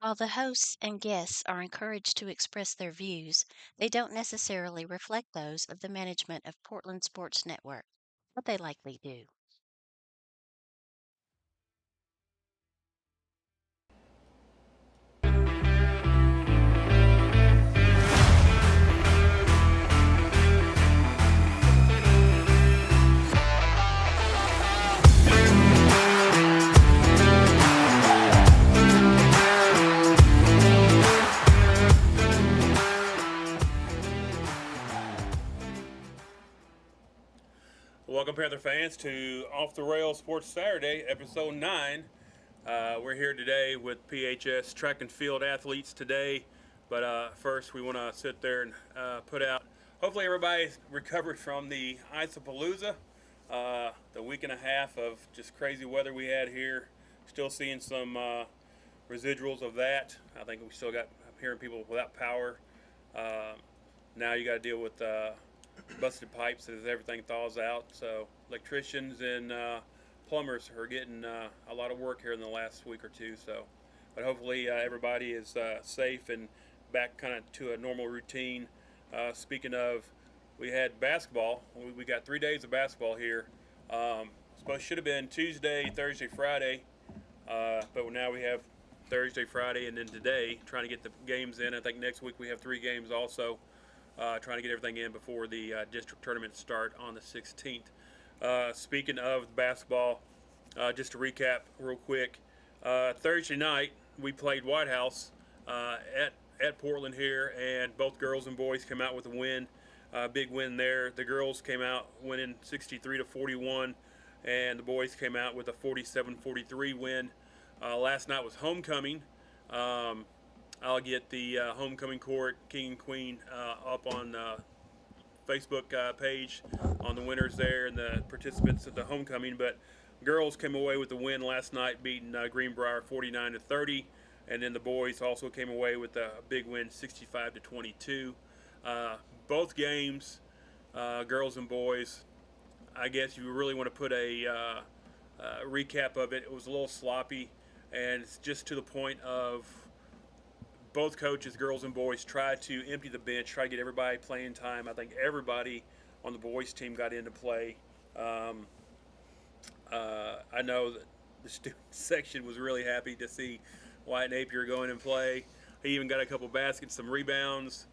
While the hosts and guests are encouraged to express their views, they don't necessarily reflect those of the management of Portland Sports Network, but they likely do. Welcome, Panther fans, to Off the Rails Sports Saturday, episode 9. We're here today with PHS track and field athletes today, but first we want to sit there and put out. Hopefully, everybody's recovered from the Isapalooza, the week and a half of just crazy weather we had here. Still seeing some residuals of that. I think we still got I'm hearing people without power. Uh, Now you got to deal with busted pipes as everything thaws out. So electricians and plumbers are getting a lot of work here in the last week or two. So, but hopefully everybody is safe and back kind of to a normal routine. Speaking of, we had basketball. We got 3 days of basketball here. Supposed should have been Tuesday, Thursday, Friday, but now we have Thursday, Friday, and then today, trying to get the games in. I think next week we have 3 games also, trying to get everything in before the district tournament start on the 16th. Speaking of basketball, just to recap real quick, Thursday night we played White House at Portland here, and both girls and boys came out with a win. Big win there. The girls came out winning 63 to 41, and the boys came out with a 47-43 win. Last night was homecoming. Um, I'll get the homecoming court, King and Queen, up on Facebook page on the winners there and the participants at the homecoming. But girls came away with the win last night, beating Greenbrier 49 to 30, and then the boys also came away with a big win, 65 to 22. Both games, girls and boys. I guess you really want to put a recap of it. It was a little sloppy, and it's just to the point of both coaches, girls and boys, tried to empty the bench, try to get everybody playing time. I think everybody on the boys team got into play. Um, I know that the student section was really happy to see Wyatt Napier go in and play. He even got a couple baskets, some rebounds.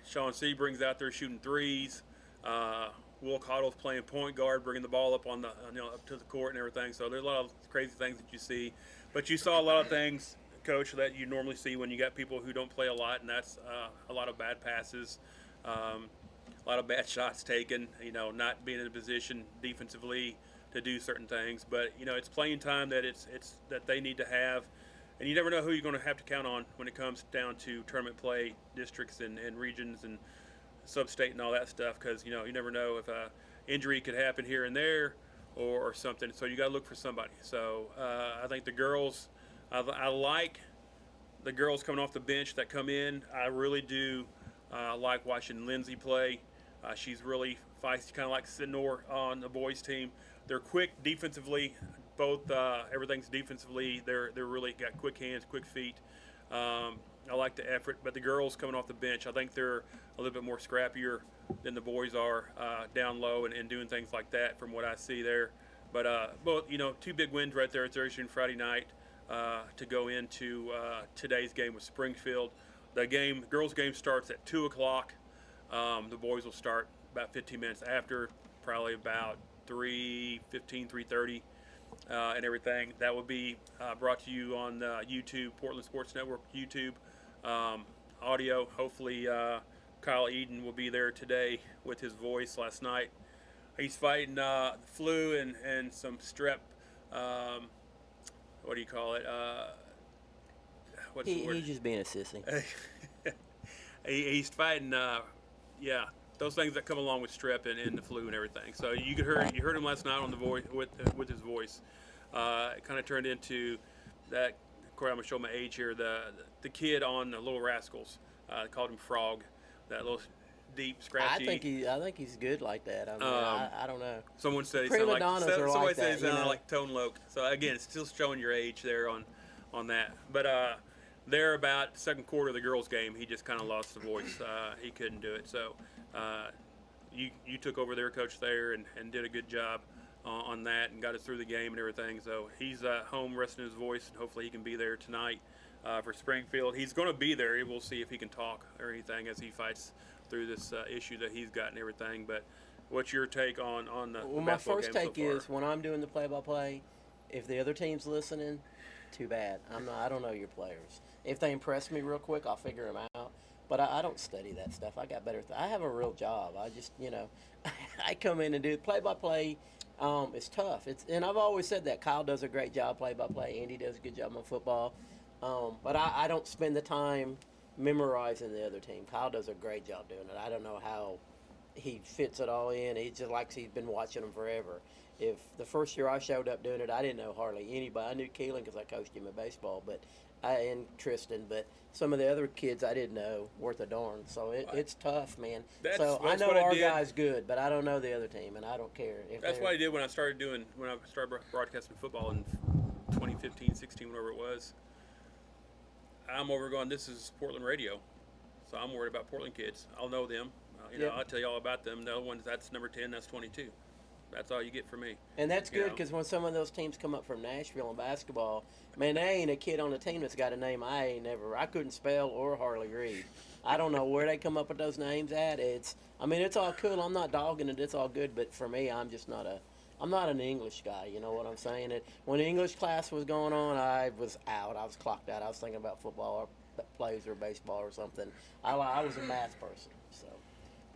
Sean Sebrings out there shooting threes. Will Cottle's playing point guard, bringing the ball up on the up to the court and everything. So there's a lot of crazy things that you see, but you saw a lot of things, Coach, that you normally see when you got people who don't play a lot, and that's a lot of bad passes, a lot of bad shots taken. Not being in a position defensively to do certain things. But it's playing time that it's that they need to have, and you never know who you're going to have to count on when it comes down to tournament play, districts and regions and sub-state and all that stuff, because you never know if a injury could happen here and there or something. So you got to look for somebody. So I think the girls, I like the girls coming off the bench that come in. I really do like watching Lindsay play. She's really feisty, kind of like Sidnor on the boys team. They're quick defensively. Both everything's defensively. They're really got quick hands, quick feet. I like the effort, but the girls coming off the bench, I think they're a little bit more scrappier than the boys are down low and doing things like that from what I see there. But both, two big wins right there Thursday and Friday night to go into today's game with Springfield. The girls' game starts at 2 o'clock. The boys will start about 15 minutes after, probably about 3:15, 3:30. And everything. That will be brought to you on YouTube, Portland Sports Network YouTube audio. Hopefully, Kyle Eden will be there today with his voice. Last night, he's fighting the flu and some strep. What do you call it? What's the word? He's just being a sissy. He's fighting. Yeah, those things that come along with strep and the flu and everything. So you heard him last night on the voice with his voice. It kind of turned into that. Of course, I'm gonna show my age here. The kid on the Little Rascals called him Frog. That little deep, scratchy. I think he's good like that. I mean, I don't know. Someone said he Prima sounded like donnas are somebody like said that, he sounded like Tone Loc. So again, it's still showing your age there on that. But there about second quarter of the girls' game, he just kind of lost the voice. He couldn't do it. So you took over their coach there and did a good job on that and got us through the game and everything. So he's home resting his voice, and hopefully he can be there tonight for Springfield. He's going to be there. We'll see if he can talk or anything as he fights through this issue that he's got and everything. But what's your take on the Well, my basketball first game take so far? is when I'm doing the play-by-play, if the other team's listening, too bad. I don't know your players. If they impress me real quick, I'll figure them out. But I don't study that stuff. I got better. I have a real job. I just, I come in and do play-by-play. It's tough. And I've always said that Kyle does a great job play-by-play. Andy does a good job on football. But I don't spend the time memorizing the other team. Kyle does a great job doing it. I don't know how he fits it all in. He just likes he's been watching them forever. If the first year I showed up doing it, I didn't know hardly anybody. I knew Keelan because I coached him in baseball, and Tristan, but some of the other kids I didn't know worth a darn. So it's tough, man. So I know what our did. guy's good, but I don't know the other team, and I don't care. That's what I did when I started broadcasting football in 2015, 16, whatever it was. I'm over going, this is Portland radio, so I'm worried about Portland kids. I'll know them. I'll tell you all about them. The other ones, that's number 10, that's 22. That's all you get from me. And that's good because when some of those teams come up from Nashville in basketball, man, there ain't a kid on the team that's got a name I couldn't spell or hardly read. I don't know where they come up with those names at. It's all cool. I'm not dogging it. It's all good. But for me, I'm not an English guy. You know what I'm saying? When the English class was going on, I was out. I was clocked out. I was thinking about football or plays or baseball or something. I was a math person, so.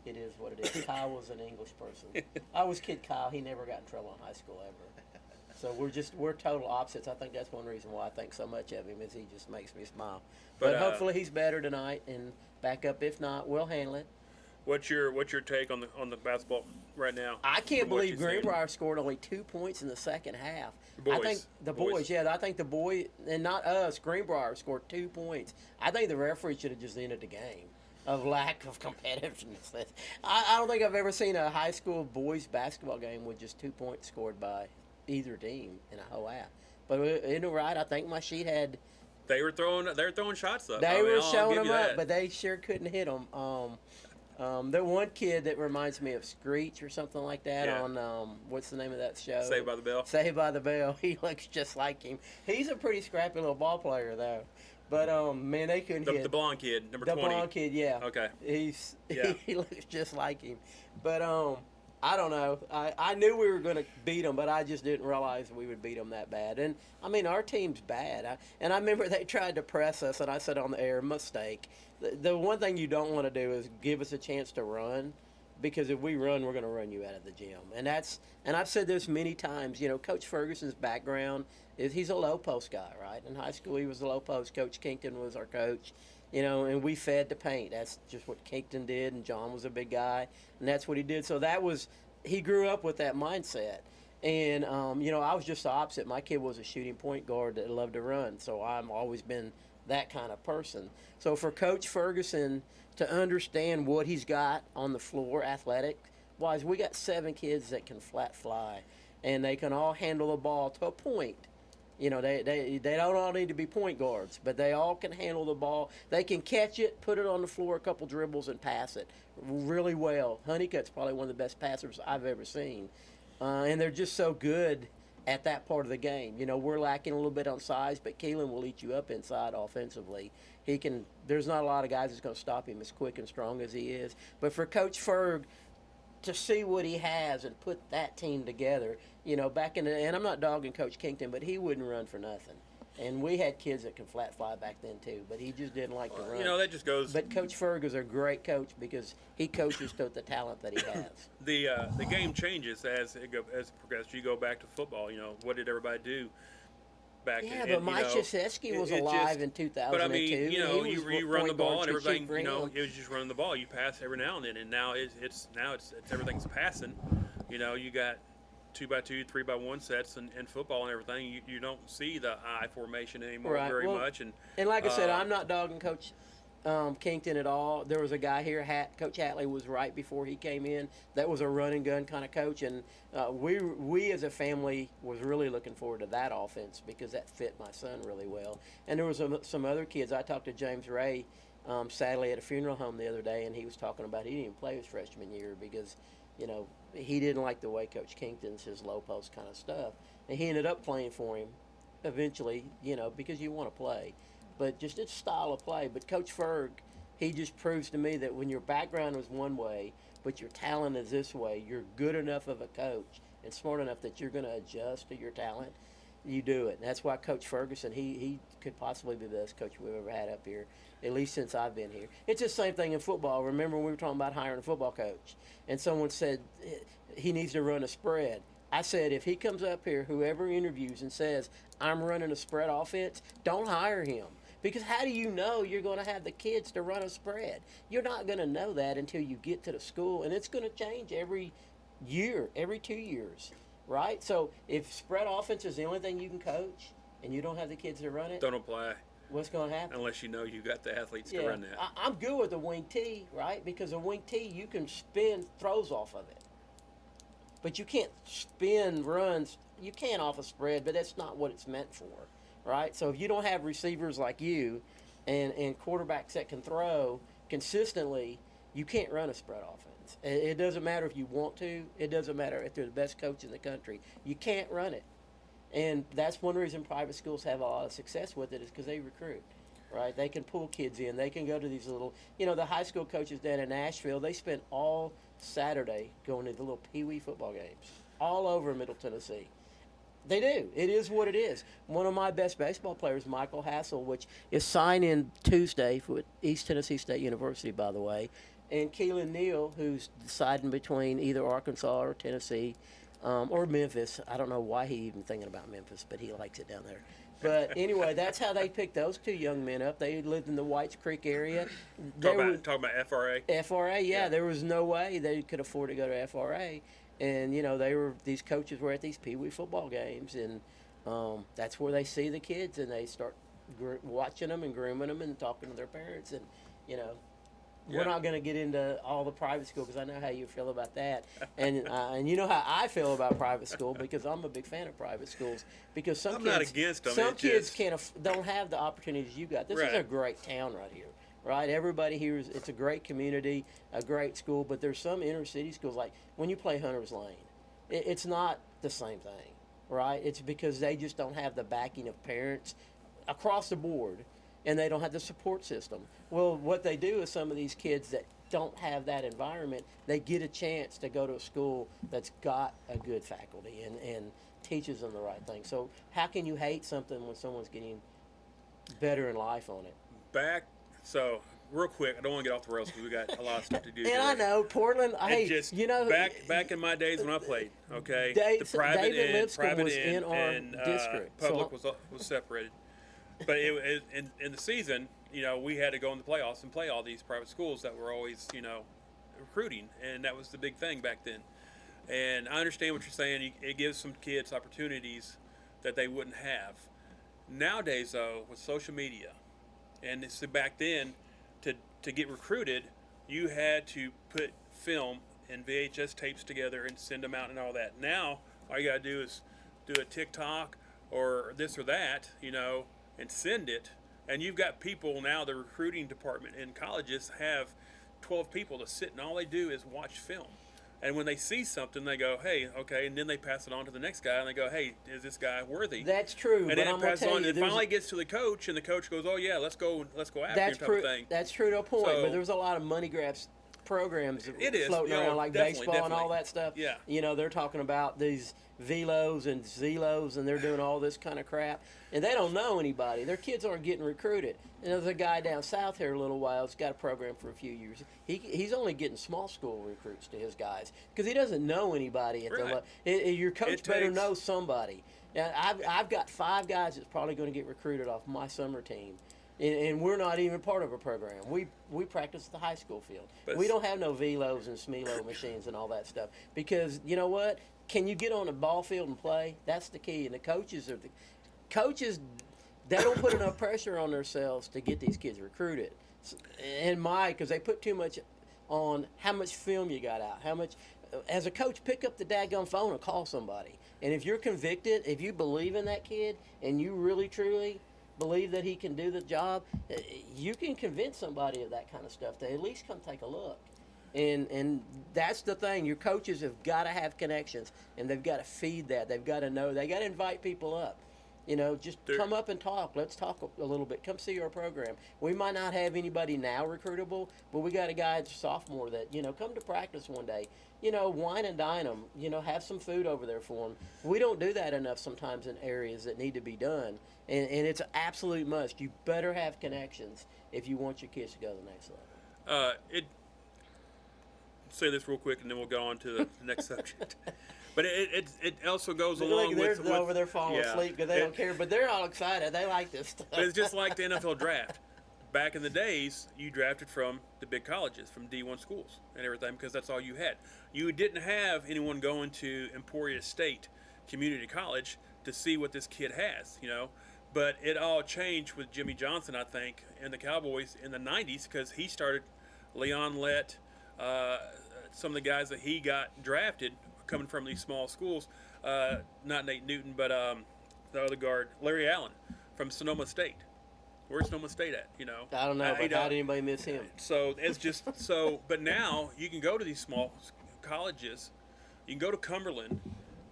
It is what it is. Kyle was an English person. I was kid Kyle. He never got in trouble in high school ever. So we're total opposites. I think that's one reason why I think so much of him is he just makes me smile. But hopefully he's better tonight and back up. If not, we'll handle it. What's your take on the basketball right now? I can't believe Greenbrier scored only 2 points in the second half. Boys. I think the boys, I think the boy and not us. Greenbrier scored 2 points. I think the referee should have just ended the game. Of lack of competitiveness. I don't think I've ever seen a high school boys basketball game with just 2 points scored by either team in a whole half. But isn't it right? I think my sheet had. They were throwing shots up. They were showing them up, but they sure couldn't hit them. The one kid that reminds me of Screech or something like that on what's the name of that show? Saved by the Bell. Saved by the Bell. He looks just like him. He's a pretty scrappy little ball player though. But man, they couldn't hit. The blonde kid, number 20. The blonde kid, yeah. Okay. He looks just like him. But I don't know. I knew we were going to beat them, but I just didn't realize we would beat them that bad. And our team's bad. I remember they tried to press us, and I said on the air, mistake. The one thing you don't want to do is give us a chance to run, because if we run, we're going to run you out of the gym. And I've said this many times. Coach Ferguson's background is he's a low post guy, right? In high school, he was a low post. Coach Kington was our coach, and we fed the paint. That's just what Kington did, and John was a big guy, and that's what he did. So he grew up with that mindset. And, I was just the opposite. My kid was a shooting point guard that loved to run, so I've always been that kind of person. So for Coach Ferguson to understand what he's got on the floor, athletic-wise, we got 7 kids that can flat fly, and they can all handle the ball to a point. They don't all need to be point guards, but they all can handle the ball. They can catch it, put it on the floor, a couple dribbles, and pass it really well. Honeycutt's probably one of the best passers I've ever seen. And they're just so good at that part of the game. We're lacking a little bit on size, but Keelan will eat you up inside offensively. There's not a lot of guys that's going to stop him as quick and strong as he is. But for Coach Ferg to see what he has and put that team together, and I'm not dogging Coach Kington, but he wouldn't run for nothing. And we had kids that could flat fly back then too, but he just didn't like to run. That just goes. But Coach Ferg is a great coach because he coaches to the talent that he has. The game changes as it progresses. You go back to football. What did everybody do back? Yeah, but Mike Krzyzewski was alive in 2002. But you run the ball and everything. It was just running the ball. You pass every now and then, and now it's everything's passing. You got 2x2, 3x1 sets in football and everything. You don't see the I formation anymore very much. And like I said, I'm not dogging Coach Kington at all. There was a guy here, Coach Hatley was right before he came in. That was a run and gun kind of coach, and we as a family was really looking forward to that offense because that fit my son really well. And there was some other kids. I talked to James Ray, sadly at a funeral home the other day, and he was talking about he didn't even play his freshman year because, he didn't like the way Coach Kington's his low post kind of stuff, and he ended up playing for him eventually, because you want to play. But just its style of play. But Coach Ferg, he just proves to me that when your background is one way, but your talent is this way, you're good enough of a coach and smart enough that you're going to adjust to your talent. You do it. And that's why Coach Ferguson, he could possibly be the best coach we've ever had up here, at least since I've been here. It's the same thing in football. Remember we were talking about hiring a football coach, and someone said he needs to run a spread. I said, if he comes up here, whoever interviews and says, I'm running a spread offense, don't hire him. Because how do you know you're going to have the kids to run a spread? You're not going to know that until you get to the school, and it's going to change every year, every 2 years, right? So if spread offense is the only thing you can coach and you don't have the kids to run it, Don't apply what's going to happen? unless you know you got the athletes to run that. I'm good with a wing tee, right? Because a wing tee, you can spin throws off of it. But you can't spin runs. You can off a spread, but that's not what it's meant for. Right? So if you don't have receivers like you and quarterbacks that can throw consistently, you can't run a spread offense. It doesn't matter if you want to. It doesn't matter if they're the best coach in the country. You can't run it. And that's one reason private schools have a lot of success with it is because they recruit. Right? They can pull kids in. They can go to these little, the high school coaches down in Nashville, they spend all Saturday going to the little peewee football games all over Middle Tennessee. They do. It is what it is. One of my best baseball players, Michael Hassel, which is signing Tuesday for East Tennessee State University, by the way, and Keelan Neal, who's deciding between either Arkansas or Tennessee or Memphis. I don't know why he's even thinking about Memphis, but he likes it down there. But anyway, that's how they picked those two young men up. They lived in the Whites Creek area. Talking about FRA. FRA, yeah. There was no way they could afford to go to FRA. And, these coaches were at these peewee football games, and that's where they see the kids, and they start watching them and grooming them and talking to their parents. And, we're not going to get into all the private school because I know how you feel about that. And you know how I feel about private school because I'm a big fan of private schools. Because I'm not against them. Some kids don't have the opportunities you got. This is a great town right here. Right, everybody here it's a great community, a great school, but there's some inner city schools like when you play Hunter's Lane, it's not the same thing, right? It's because they just don't have the backing of parents across the board, and they don't have the support system. Well, what they do is some of these kids that don't have that environment, they get a chance to go to a school that's got a good faculty and teaches them the right thing. So how can you hate something when someone's getting better in life on it? So, real quick, I don't want to get off the rails because we got a lot of stuff to do. And I know Portland. Hey, back in my days when I played, okay, David private Lipscomb was in our and district. Public was separated. But in the season, we had to go in the playoffs and play all these private schools that were always, recruiting, and that was the big thing back then. And I understand what you're saying. It gives some kids opportunities that they wouldn't have. Nowadays, though, with social media. And so back then, to get recruited, you had to put film and VHS tapes together and send them out and all that. Now, all you got to do is do a TikTok or this or that, and send it. And you've got people now, the recruiting department in colleges have 12 people to sit, and all they do is watch film. And when they see something, they go, hey, okay, and then they pass it on to the next guy, and they go, hey, is this guy worthy? That's true. And then it passes on, and it finally gets to the coach, and the coach goes, oh, yeah, let's go after him type of thing. That's true to a point, but there's a lot of money grabs programs floating around like baseball and all that stuff. Yeah. They're talking about these Velos and Zelos, and they're doing all this kind of crap, and they don't know anybody. Their kids aren't getting recruited. And there's a guy down south here a little while that's got a program for a few years. He's only getting small school recruits to his guys because he doesn't know anybody at the level. Your coach better know somebody. Now, I've got 5 guys that's probably going to get recruited off my summer team. And we're not even part of a program. We practice at the high school field. But we don't have no Velos and Smelo machines and all that stuff. Because, you know what? Can you get on a ball field and play? That's the key. And the coaches, they don't put enough pressure on themselves to get these kids recruited. And because they put too much on how much film you got out, how much. As a coach, pick up the daggone phone and call somebody. And if you're convicted, if you believe in that kid, and you really truly believe that he can do the job, you can convince somebody of that kind of stuff to at least come take a look. And that's the thing. Your coaches have got to have connections, and they've got to feed that. They've got to know. They got to invite people up. Just come up and talk. Let's talk a little bit. Come see our program. We might not have anybody now recruitable, but we got a guy that's a sophomore that, come to practice one day. Wine and dine them. Have some food over there for them. We don't do that enough sometimes in areas that need to be done. And it's an absolute must. You better have connections if you want your kids to go to the next level. Say this real quick, and then we'll go on to the next subject. But it also goes along they're with over there falling asleep because they don't care, but they're all excited. They like this stuff. But it's just like the NFL draft. Back in the days, you drafted from the big colleges, from D1 schools and everything, because that's all you had. You didn't have anyone going to Emporia State Community College to see what this kid has, But it all changed with Jimmy Johnson, I think, and the Cowboys in the 90s, because he started Leon Lett, some of the guys that he got drafted coming from these small schools, not Nate Newton, but the other guard, Larry Allen from Sonoma State. Where's Sonoma State at? I don't know, but how did anybody miss him? So it's just but now you can go to these small colleges, you can go to Cumberland,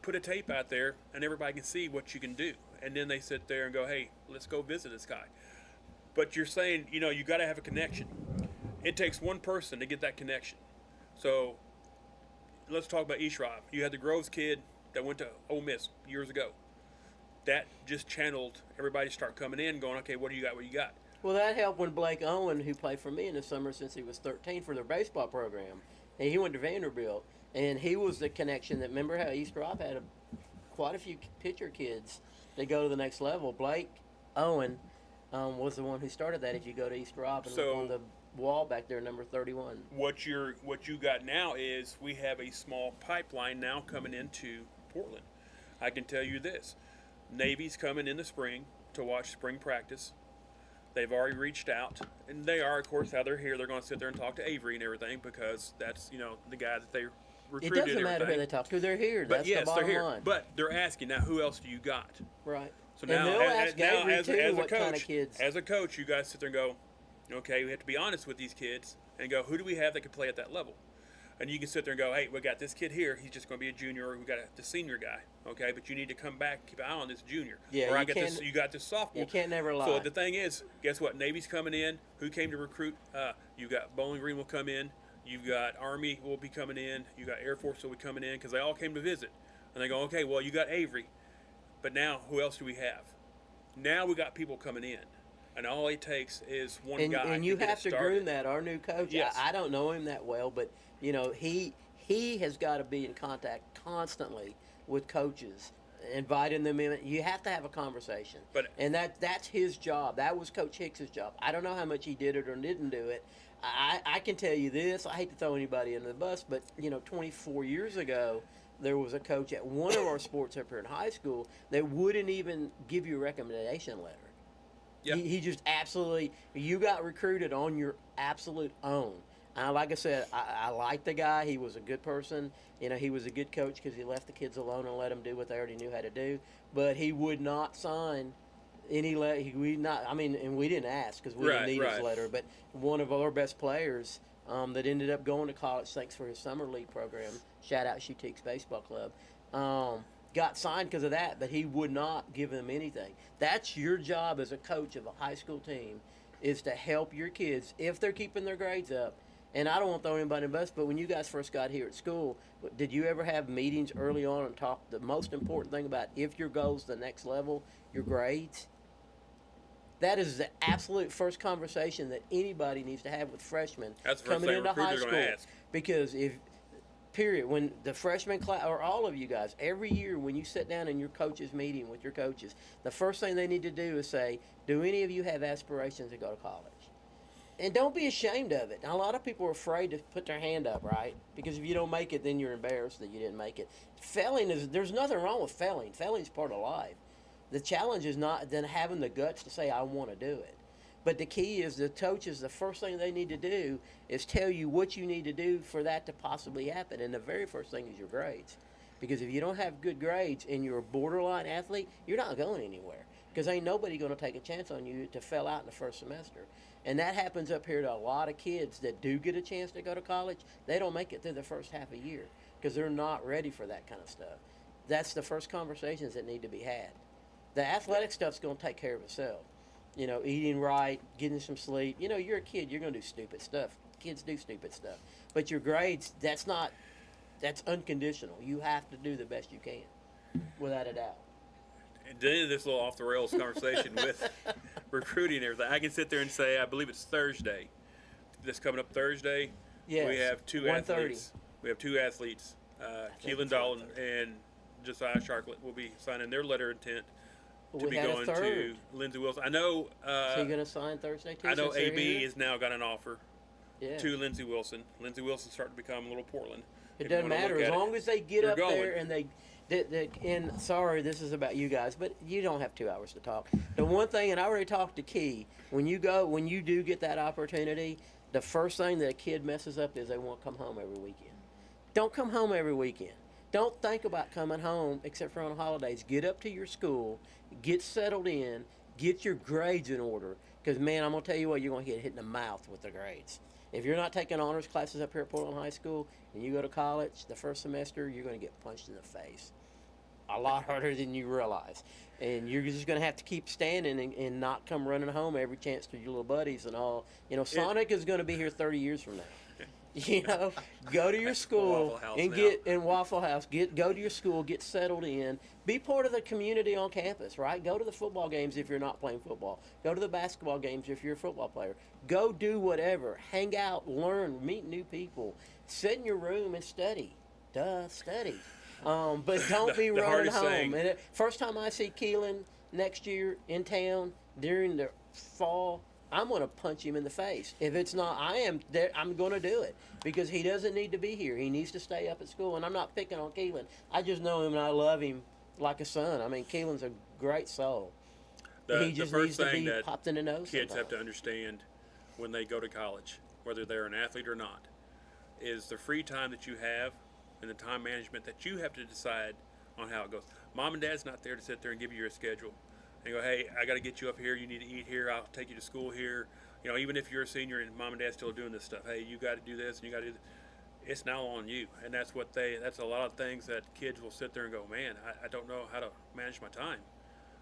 put a tape out there, and everybody can see what you can do. And then they sit there and go, hey, let's go visit this guy. But you're saying, you got to have a connection. It takes one person to get that connection. So let's talk about Eastrob. You had the Groves kid that went to Ole Miss years ago. That just channeled everybody to start coming in, going, okay, what do you got? What do you got? Well, that helped when Blake Owen, who played for me in the summer since he was 13 for their baseball program, and he went to Vanderbilt, and he was the connection that, remember how Eastrob had quite a few pitcher kids that go to the next level. Blake Owen was the one who started that. If you go to Eastrob and look on the wall back there, number 31. What you got now is we have a small pipeline now coming into Portland. I can tell you this. Navy's coming in the spring to watch spring practice. They've already reached out, and they are, of course, how they're here. They're going to sit there and talk to Avery and everything because that's, the guy that they recruited. It doesn't matter who they talk to. They're here. But that's yes, the bottom they're here. line. But they're asking, now, who else do you got? Right. So now, and they'll ask Avery, as too, a what coach, kind of kids. as a coach, you guys sit there and go, okay, we have to be honest with these kids and go, who do we have that can play at that level? And you can sit there and go, hey, we got this kid here. He's just going to be a junior, or we got the senior guy, okay? But you need to come back, keep an eye on this junior. Yeah, or you got this sophomore. You can't never lie. So the thing is, guess what? Navy's coming in. Who came to recruit? You got Bowling Green will come in. You've got Army will be coming in. You got Air Force will be coming in because they all came to visit. And they go, okay, well, you got Avery. But now, who else do we have? Now we got people coming in. And all it takes is one guy. And you have to started. groom that. Our new coach, Yes. I don't know him that well, but, he has got to be in contact constantly with coaches, inviting them in. You have to have a conversation. And that's his job. That was Coach Hicks's job. I don't know how much he did it or didn't do it. I can tell you this. I hate to throw anybody under the bus, but, 24 years ago, there was a coach at one of our sports up here in high school that wouldn't even give you a recommendation letter. Yep. He just absolutely, you got recruited on your absolute own. Like I said, I like the guy. He was a good person. He was a good coach because he left the kids alone and let them do what they already knew how to do. But he would not sign any letter. And we didn't ask because we didn't need his letter. But one of our best players that ended up going to college thanks for his summer league program, shout out Shootiques Baseball Club, got signed because of that. But he would not give them anything. That's your job as a coach of a high school team, is to help your kids if they're keeping their grades up. And I don't want to throw anybody in the bus, but when you guys first got here at school, did you ever have meetings early on and talk the most important thing about if your goal's the next level, your grades? That is the absolute first conversation that anybody needs to have with freshmen coming into high school. Because when the freshman class, or all of you guys, every year when you sit down in your coaches meeting with your coaches, the first thing they need to do is say, do any of you have aspirations to go to college? And don't be ashamed of it. Now, a lot of people are afraid to put their hand up, right? Because if you don't make it, then you're embarrassed that you didn't make it. There's nothing wrong with failing. Failing is part of life. The challenge is not then having the guts to say, I want to do it. But the key is the coaches, the first thing they need to do is tell you what you need to do for that to possibly happen. And the very first thing is your grades. Because if you don't have good grades and you're a borderline athlete, you're not going anywhere. Because ain't nobody going to take a chance on you to fail out in the first semester. And that happens up here to a lot of kids that do get a chance to go to college. They don't make it through the first half a year because they're not ready for that kind of stuff. That's the first conversations that need to be had. The athletic stuff's going to take care of itself. You know, eating right, getting some sleep. You know, you're a kid, you're going to do stupid stuff. Kids do stupid stuff. But your grades, that's unconditional. You have to do the best you can, without a doubt. And to end this little off the rails conversation with recruiting and everything, I can sit there and say, I believe it's Thursday. This coming up Thursday, Yes, we have two 1:30. athletes. We have two athletes. Keelan it's Dalton and Josiah Sharklet will be signing their letter of intent to We be had a going to third. Lindsey Wilson. I know. So you're going to sign Thursday too? I know since they're AB here? has now got an offer Yeah. to Lindsey Wilson. Lindsey Wilson's starting to become a little Portland. It if you doesn't wanna matter look as at it. long as they get They're up going. there and and sorry, this is about you guys, but you don't have 2 hours to talk. The one thing, and I already talked to Key, when you do get that opportunity, the first thing that a kid messes up is they won't come home every weekend. Don't come home every weekend. Don't think about coming home except for on holidays. Get up to your school, get settled in, get your grades in order. Because, man, I'm going to tell you what, you're going to get hit in the mouth with the grades. If you're not taking honors classes up here at Portland High School and you go to college the first semester, you're going to get punched in the face. A lot harder than you realize. And you're just going to have to keep standing and not come running home every chance to your little buddies and all. You know, Sonic is going to be here 30 years from now. You know, go to your school Waffle House and now. get in Waffle House. Go to your school, get settled in, be part of the community on campus. Right? Go to the football games if you're not playing football. Go to the basketball games if you're a football player. Go do whatever. Hang out, learn, meet new people. Sit in your room and study. Study. But don't be The running hardest home. thing. And first time I see Keelan next year in town during the fall, I'm going to punch him in the face. If it's not, I'm going to do it because he doesn't need to be here. He needs to stay up at school. And I'm not picking on Keelan. I just know him and I love him like a son. I mean, Keelan's a great soul. He just needs to be popped in the nose. Kids have sometimes. to understand when they go to college, whether they're an athlete or not, is the free time that you have and the time management that you have to decide on how it goes. Mom and Dad's not there to sit there and give you your schedule and go, hey, I got to get you up here. You need to eat here. I'll take you to school here. You know, even if you're a senior and Mom and Dad's still doing this stuff, hey, you got to do this and you got to do this. It's now on you. And that's a lot of things that kids will sit there and go, man, I don't know how to manage my time.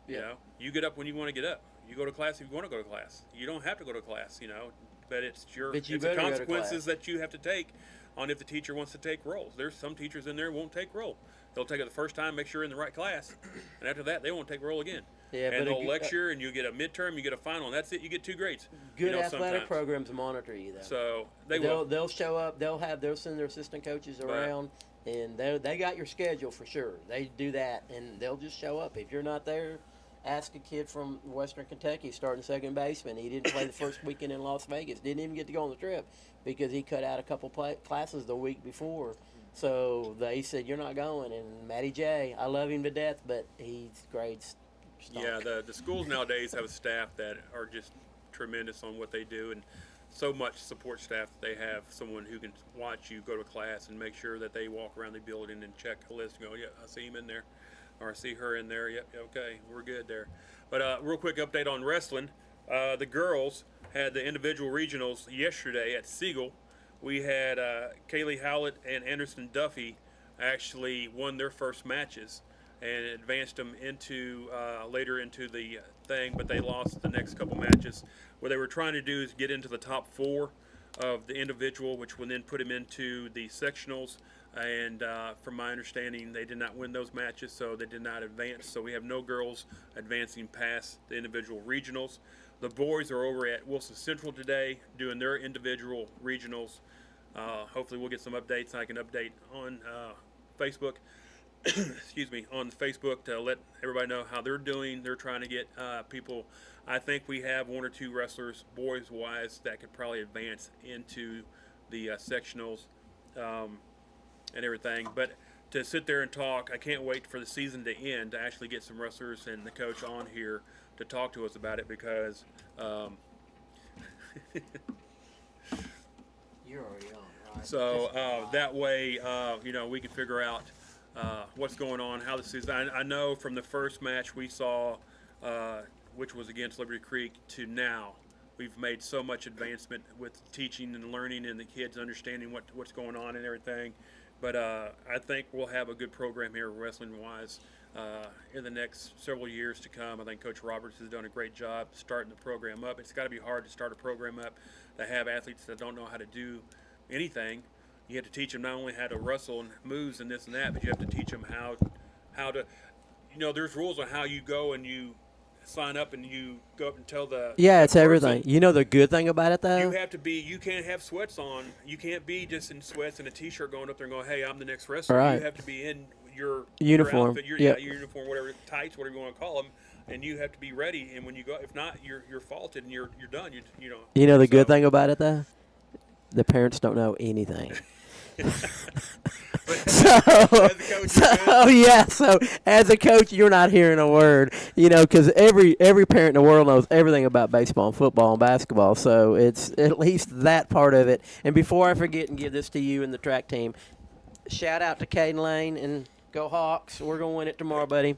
You know, you get up when you want to get up. You go to class if you want to go to class. You don't have to go to class, you know, but it's the better go to consequences class. that you have to take on if the teacher wants to take roles. There's some teachers in there who won't take roll. They'll take it the first time, make sure you're in the right class, and after that, they won't take roll again. Yeah, and but they'll lecture, and you get a midterm, you get a final, and that's it. You get 2 grades. Good you know, athletic sometimes. programs monitor you, though. So they'll They'll show up. They'll send their assistant coaches around, and they got your schedule for sure. They do that, and they'll just show up. If you're not there, ask a kid from Western Kentucky, starting second baseman. He didn't play the first weekend in Las Vegas. Didn't even get to go on the trip because he cut out a couple classes the week before. So they said, you're not going. And Matty J, I love him to death, but his grades stunk. Yeah, the schools nowadays have a staff that are just tremendous on what they do, and so much support staff that they have someone who can watch you go to class and make sure that they walk around the building and check a list and go, yeah, I see him in there, or I see her in there. Yep, okay, we're good there. But real quick update on wrestling. The girls had the individual regionals yesterday at Siegel. We had Kaylee Howlett and Anderson Duffy actually won their first matches and advanced them into later into the thing, but they lost the next couple matches. What they were trying to do is get into the top 4 of the individual, which would then put them into the sectionals. And from my understanding, they did not win those matches, so they did not advance. So we have no girls advancing past the individual regionals. The boys are over at Wilson Central today doing their individual regionals. Hopefully we'll get some updates. I can update on Facebook, excuse me, on Facebook to let everybody know how they're doing. They're trying to get people. I think we have 1 or 2 wrestlers, boys-wise, that could probably advance into the sectionals and everything. But to sit there and talk, I can't wait for the season to end to actually get some wrestlers and the coach on here to talk to us about it because You're already on, right? So that way, we can figure out what's going on, how this is. I know from the first match we saw, which was against Liberty Creek, to now, we've made so much advancement with teaching and learning and the kids understanding what's going on and everything. But I think we'll have a good program here wrestling-wise in the next several years to come. I think Coach Roberts has done a great job starting the program up. It's got to be hard to start a program up that have athletes that don't know how to do anything. You have to teach them not only how to wrestle and moves and this and that, but you have to teach them how to, there's rules on how you go and you sign up and you go up and tell the Yeah, the it's everything. person. You know the good thing about it, though? You can't have sweats on. You can't be just in sweats and a t-shirt going up there and going, hey, I'm the next wrestler. Right. You have to be in your Uniform. your outfit, Yep. your uniform, whatever, tights, whatever you want to call them, and you have to be ready. And when you go, if not, you're faulted and you're done. You know. You know the good So- thing about it, though? The parents don't know anything. So as a coach, you're not hearing a word, because every parent in the world knows everything about baseball and football and basketball. So it's at least that part of it. And before I forget and give this to you and the track team, shout out to Caden Lane and go Hawks. We're going to win it tomorrow, buddy.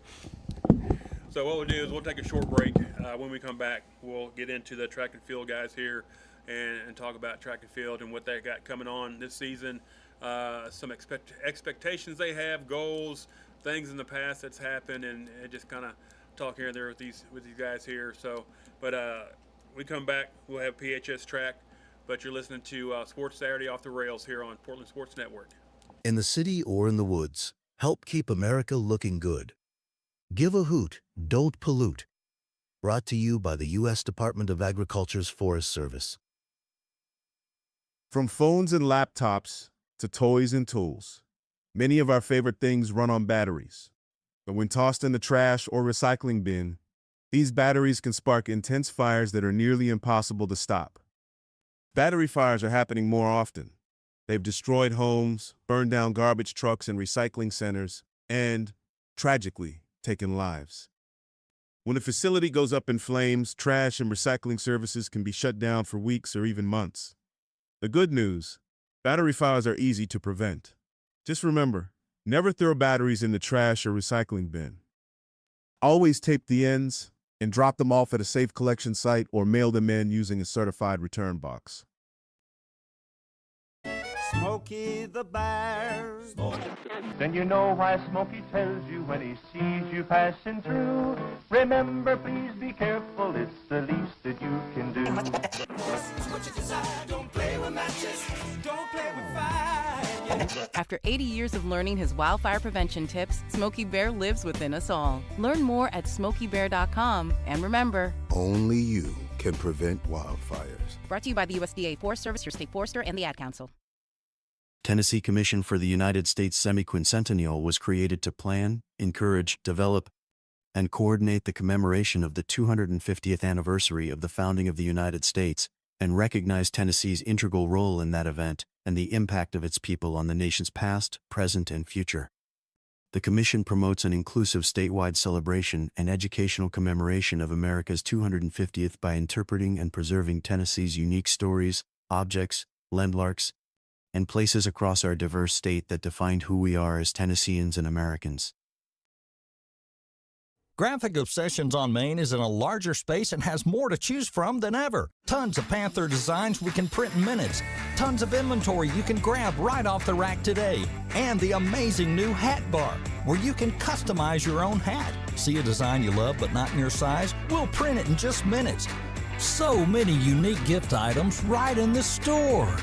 So what we'll do is we'll take a short break. When we come back, we'll get into the track and field guys here and talk about track and field and what they got coming on this season. Some expectations they have, goals, things in the past that's happened, and just kind of talk here and there with these guys here. So, but we come back, we'll have PHS track. But you're listening to Sports Saturday Off the Rails here on Portland Sports Network. In the city or in the woods, help keep America looking good. Give a hoot, don't pollute. Brought to you by the U.S. Department of Agriculture's Forest Service. From phones and laptops to toys and tools, many of our favorite things run on batteries. But when tossed in the trash or recycling bin, these batteries can spark intense fires that are nearly impossible to stop. Battery fires are happening more often. They've destroyed homes, burned down garbage trucks and recycling centers, and, tragically, taken lives. When a facility goes up in flames, trash and recycling services can be shut down for weeks or even months. The good news, battery fires are easy to prevent. Just remember, never throw batteries in the trash or recycling bin. Always tape the ends and drop them off at a safe collection site or mail them in using a certified return box. Smokey the Bear. Then you know why Smokey tells you when he sees you passing through. Remember, please be careful, it's the least that you can do. What you desire, don't play with matches, don't play with fire. After 80 years of learning his wildfire prevention tips, Smokey Bear lives within us all. Learn more at SmokeyBear.com. And remember, Only you can prevent wildfires. brought to you by the USDA Forest Service, your state forester, and the Ad Council. Tennessee Commission for the United States Semiquincentennial was created to plan, encourage, develop, and coordinate the commemoration of the 250th anniversary of the founding of the United States and recognize Tennessee's integral role in that event and the impact of its people on the nation's past, present, and future. The Commission promotes an inclusive statewide celebration and educational commemoration of America's 250th by interpreting and preserving Tennessee's unique stories, objects, landmarks, and places across our diverse state that define who we are as Tennesseans and Americans. Graphic Obsessions on Main is in a larger space and has more to choose from than ever. Tons of Panther designs we can print in minutes. Tons of inventory you can grab right off the rack today. And the amazing new hat bar, where you can customize your own hat. See a design you love but not in your size? We'll print it in just minutes. So many unique gift items right in the store.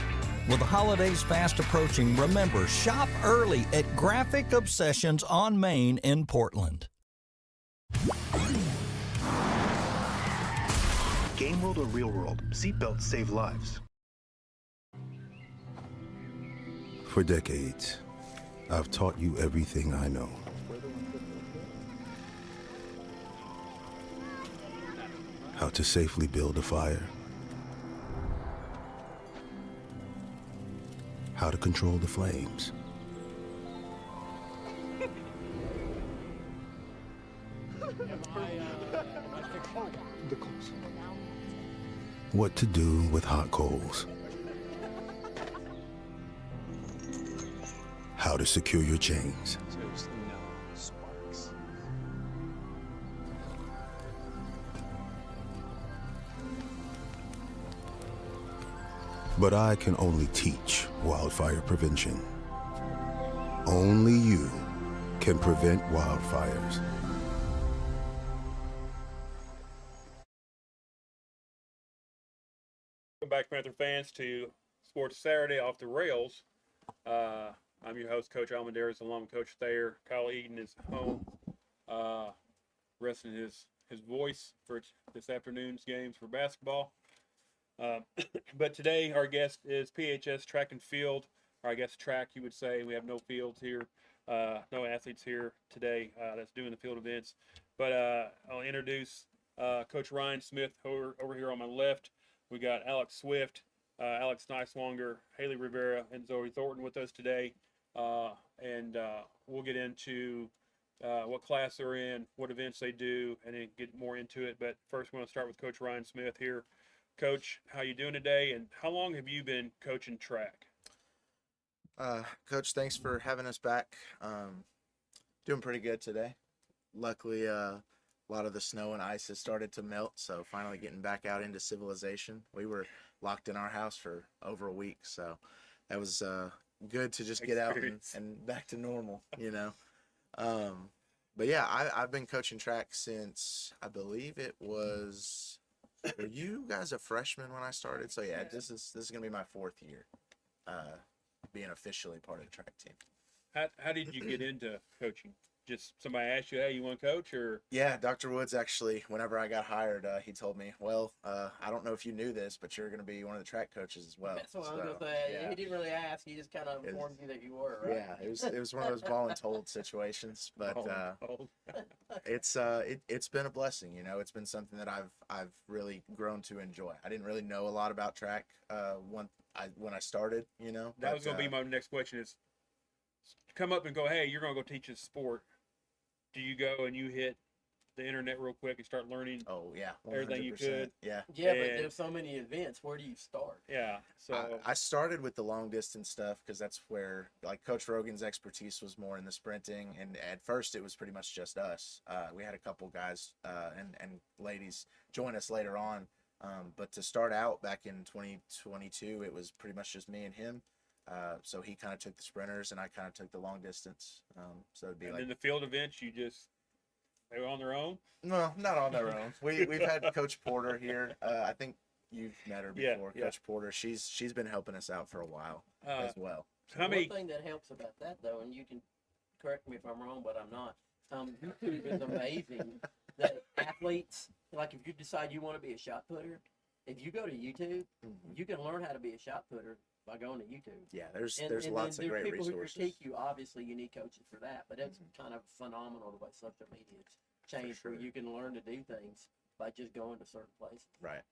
With the holidays fast approaching, remember, shop early at Graphic Obsessions on Main in Portland. Game world or real world, seatbelts save lives. For decades, I've taught you everything I know. How to safely build a fire. How to control the flames. what to do with hot coals, how to secure your chains, but I can only teach wildfire prevention. Only you can prevent wildfires. Welcome back, Panther fans, to Sports Saturday Off the Rails. I'm your host, Coach Almendarez, along with Coach Thayer. Kyle Eden is home, resting his voice for this afternoon's games for basketball. But today, our guest is PHS Track and Field, or I guess track, you would say. We have no fields here, no athletes here today that's doing the field events. But I'll introduce Coach Ryan Smith over here on my left. We got Alex Swift, Alex Neiswanger, Haley Rivera, and Zoe Thornton with us today. And we'll get into what class they're in, what events they do, and then get more into it. But first, we want to start with Coach Ryan Smith here. Coach, how you doing today, and how long have you been coaching track? Coach, thanks for having us back. Doing pretty good today. Luckily, a lot of the snow and ice has started to melt, so finally getting back out into civilization. We were locked in our house for over a week, so that was good to just get out and back to normal, you know. But yeah, I've been coaching track since, I believe it was, were you guys a freshman when I started? So yeah, this is gonna be my 4th year being officially part of the track team. How did you get into coaching? Just somebody asked you, hey, you want to coach, or? Yeah, Dr. Woods actually, whenever I got hired, he told me, well, I don't know if you knew this, but you're going to be one of the track coaches as well. That's what I was going to say. Yeah. He didn't really ask. He just kind of informed you that you were, right? Yeah, it was one of those voluntold situations, but it's been a blessing. You know, it's been something that I've really grown to enjoy. I didn't really know a lot about track when I started. You know, that was going to be my next question: is come up and go, hey, you're going to go teach this sport. Do you go and you hit the internet real quick and start learning? Oh yeah, 100%. Everything you could. Yeah. Yeah, but there's so many events. Where do you start? Yeah. So I started with the long distance stuff because that's where like Coach Rogan's expertise was more in the sprinting, and at first it was pretty much just us. We had a couple guys and ladies join us later on, but to start out back in 2022, it was pretty much just me and him. So he kind of took the sprinters, and I kind of took the long distance. So it'd be and in the field events, they were on their own? No, not on their own. We've had Coach Porter here. I think you've met her before, yeah. Coach Porter. She's been helping us out for a while as well. One thing that helps about that, though, and you can correct me if I'm wrong, but I'm not. YouTube is amazing. That athletes, like if you decide you want to be a shot putter, if you go to YouTube, you can learn how to be a shot putter by going to YouTube. Yeah, there's lots of great resources. People who critique you, obviously you need coaches for that, but it's kind of phenomenal the way social media has changed, where you can learn to do things by just going to certain places. Right.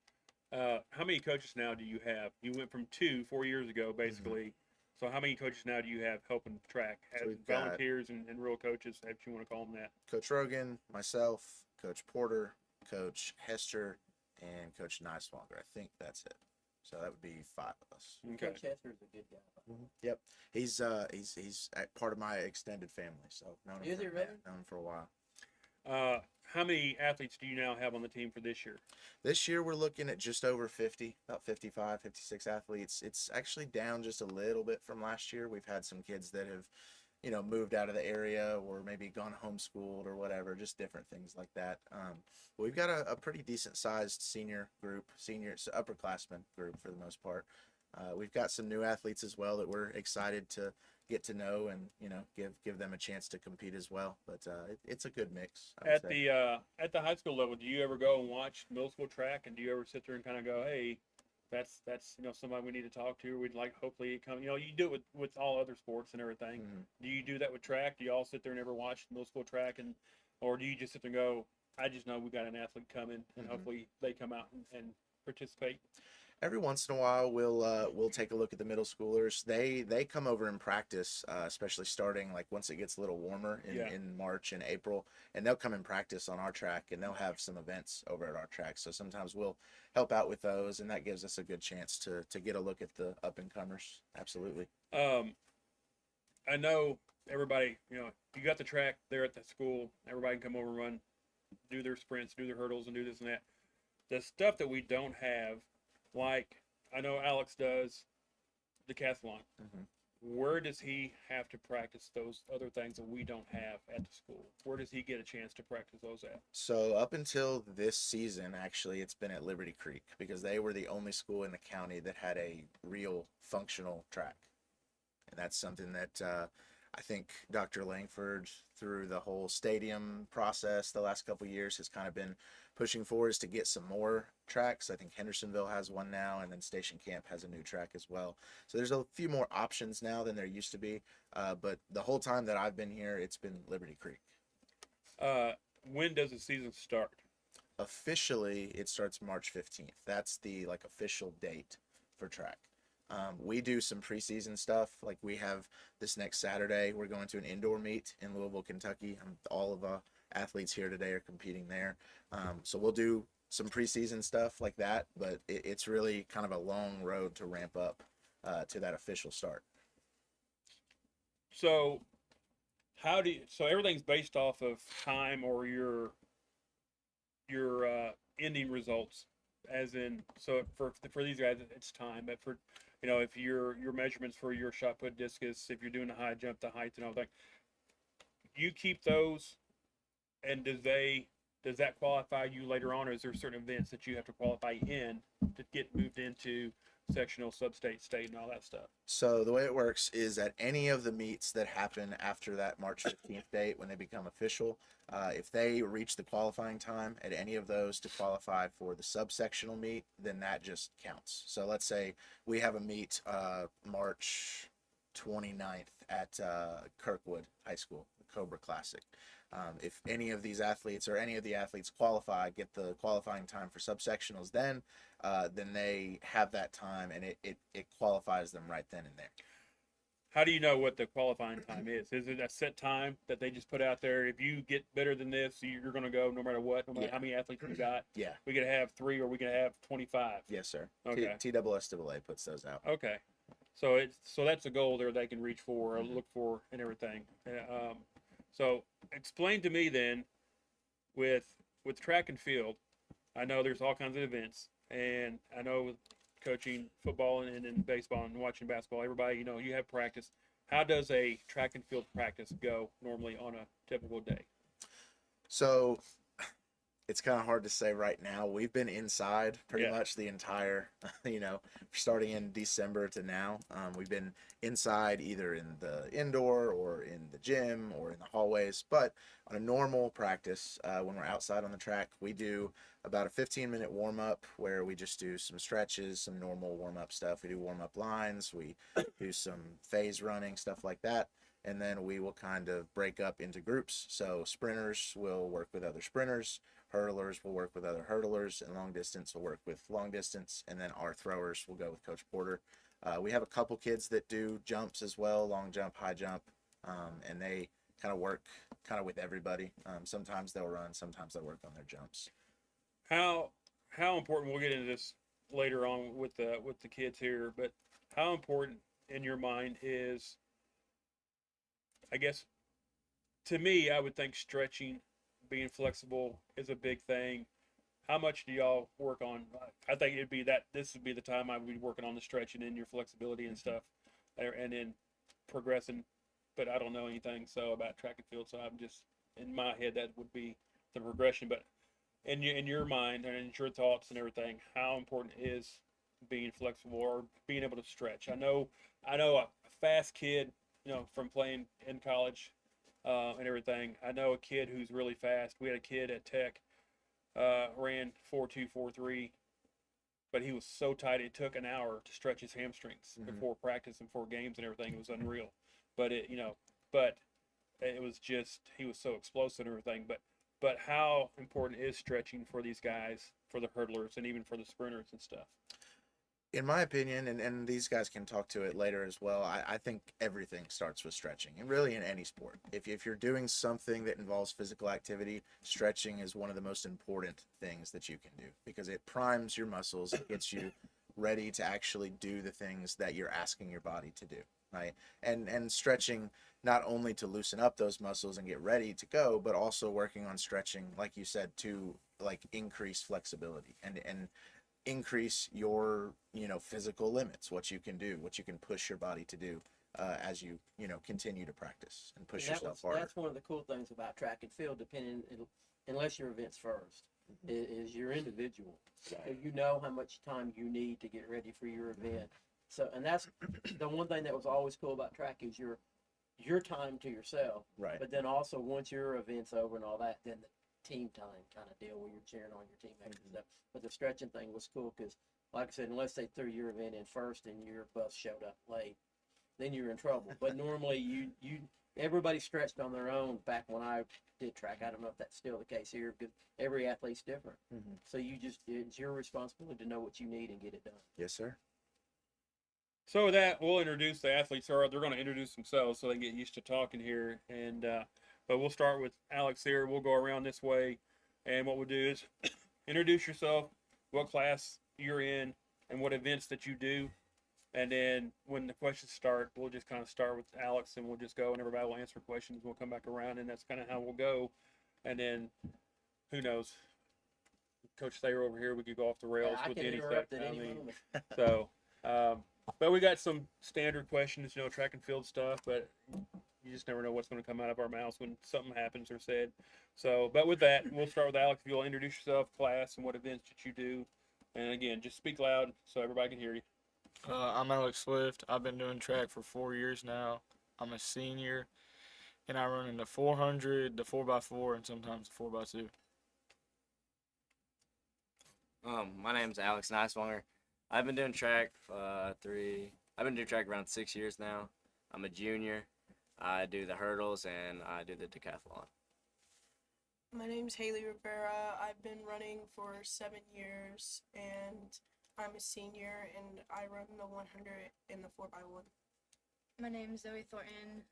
How many coaches now do you have? You went from 2 4 years ago, basically. So how many coaches now do you have helping track? So volunteers and real coaches, if you want to call them that. Coach Rogan, myself, Coach Porter, Coach Hester, and Coach Neiswanger. I think that's it. So that would be 5 of us. Okay. Coach Hester's a good guy. Yep, he's part of my extended family. So known him for a while. How many athletes do you now have on the team for this year? This year we're looking at just over 50, about 55, 56 athletes. It's actually down just a little bit from last year. We've had some kids that have, you know, moved out of the area or maybe gone homeschooled or whatever, just different things like that. But we've got a pretty decent sized senior group, upperclassmen group for the most part. We've got some new athletes as well that we're excited to get to know and, you know, give them a chance to compete as well. But it's a good mix. At the high school level, do you ever go and watch middle school track, and do you ever sit there and kind of go, hey, that's you know, somebody we need to talk to? We'd like hopefully come. You know, you do it with all other sports and everything. Do you do that with track? Do you all sit there and ever watch middle school track, or do you just sit there and go, I just know we got an athlete coming, and hopefully they come out and participate? Every once in a while, we'll take a look at the middle schoolers. They come over and practice, especially starting like once it gets a little warmer in March and April, and they'll come and practice on our track, and they'll have some events over at our track. So sometimes we'll help out with those, and that gives us a good chance to get a look at the up and comers. Absolutely. I know everybody, you got the track there at the school. Everybody can come over and run, do their sprints, do their hurdles, and do this and that. The stuff that we don't have, like I know Alex does decathlon. Where does he have to practice those other things that we don't have at the school? Where does he get a chance to practice those at? So up until this season, actually, it's been at Liberty Creek because they were the only school in the county that had a real functional track. And that's something that I think Dr. Langford, through the whole stadium process the last couple of years, has kind of been pushing for, is to get some more tracks. I think Hendersonville has one now, and then Station Camp has a new track as well. So there's a few more options now than there used to be. But the whole time that I've been here, it's been Liberty Creek. When does the season start? Officially, it starts March 15th. That's the official date for track. We do some preseason stuff. Like we have this next Saturday, we're going to an indoor meet in Louisville, Kentucky. All of the athletes here today are competing there. So we'll do some preseason stuff like that, but it's really kind of a long road to ramp up to that official start. So so everything's based off of time or your ending results, as in, so for these guys it's time, but for if your measurements for your shot put discus, if you're doing the high jump, the height and all that, you keep those, and does that qualify you later on, or is there certain events that you have to qualify in to get moved into sectional, sub-state, state, and all that stuff? So the way it works is at any of the meets that happen after that March 15th date, when they become official, if they reach the qualifying time at any of those to qualify for the subsectional meet, then that just counts. So let's say we have a meet March 29th at Kirkwood High School, the Cobra Classic. If any of these athletes or any of the athletes qualify, get the qualifying time for subsectionals, then they have that time, and it qualifies them right then and there. How do you know what the qualifying time is? Is it a set time that they just put out there? If you get better than this, you're going to go no matter what, no matter how many athletes we got? Yeah. We could have 3 or we could have 25. Yes, sir. Okay. TSSAA puts those out. Okay. So that's a goal there they can reach for or look for and everything. So explain to me then, with track and field, I know there's all kinds of events, and I know with coaching football and then baseball and watching basketball, everybody, you have practice. How does a track and field practice go normally on a typical day? So it's kind of hard to say right now. We've been inside pretty much the entire, starting in December to now. We've been inside either in the indoor or in the gym or in the hallways. But on a normal practice, when we're outside on the track, we do about a 15-minute warm-up where we just do some stretches, some normal warm-up stuff. We do warm-up lines. We do some phase running, stuff like that. And then we will kind of break up into groups. So sprinters will work with other sprinters. Hurdlers will work with other hurdlers, and long distance will work with long distance, and then our throwers will go with Coach Porter. We have a couple kids that do jumps as well, long jump, high jump, and they kind of work with everybody. Sometimes they'll run, sometimes they'll work on their jumps. How important, we'll get into this later on with the kids here, but how important in your mind is, I guess, to me, I would think stretching, being flexible is a big thing. How much do y'all work on? I think this would be the time I would be working on the stretching and your flexibility and stuff, and then progressing. But I don't know anything about track and field, so I'm just, in my head, that would be the progression. But in your mind and in your thoughts and everything, how important is being flexible or being able to stretch? I know a fast kid, from playing in college. And everything. I know a kid who's really fast. We had a kid at Tech, ran 4.2, 4.3, but he was so tight it took an hour to stretch his hamstrings before practice and before games and everything. It was unreal. But it was just, he was so explosive and everything. But how important is stretching for these guys, for the hurdlers, and even for the sprinters and stuff? In my opinion, and these guys can talk to it later as well, I think everything starts with stretching, and really in any sport. If you're doing something that involves physical activity, stretching is one of the most important things that you can do because it primes your muscles, it gets you ready to actually do the things that you're asking your body to do, right? And stretching not only to loosen up those muscles and get ready to go, but also working on stretching, like you said, to like increase flexibility and increase your physical limits, what you can do, what you can push your body to do as you continue to practice and push yourself harder. That's one of the cool things about track and field, unless your event's first, is you're individual. So you know how much time you need to get ready for your event. So, and that's the one thing that was always cool about track is your time to yourself. Right. But then also once your event's over and all that, then the team time kind of deal where you're cheering on your teammates and stuff. But the stretching thing was cool because, like I said, unless they threw your event in first and your bus showed up late, then you're in trouble. But normally everybody stretched on their own back when I did track. I don't know if that's still the case here because every athlete's different. So it's your responsibility to know what you need and get it done. Yes, sir. So with that, we'll introduce the athletes. Or they're going to introduce themselves so they get used to talking here. And but we'll start with Alex here. We'll go around this way, and what we'll do is introduce yourself, what class you're in, and what events that you do. And then when the questions start, we'll just kind of start with Alex, and we'll just go, and everybody will answer questions. We'll come back around, and that's kind of how we'll go. And then who knows? Coach Thayer over here, we could go off the rails with anything. So. But we got some standard questions, track and field stuff, but you just never know what's going to come out of our mouths when something happens or said. So, but with that, we'll start with Alex. If you'll introduce yourself, class, and what events that you do. And again, just speak loud so everybody can hear you. I'm Alex Swift. I've been doing track for 4 years now. I'm a senior, and I run in the 400, the 4x4, and sometimes the 4x2. My name's Alex Niswanger. I've been doing track I've been doing track around 6 years now. I'm a junior. I do the hurdles and I do the decathlon. My name's Haley Rivera. I've been running for 7 years and I'm a senior and I run the 100 and the 4x1. My name's Zoe Thornton.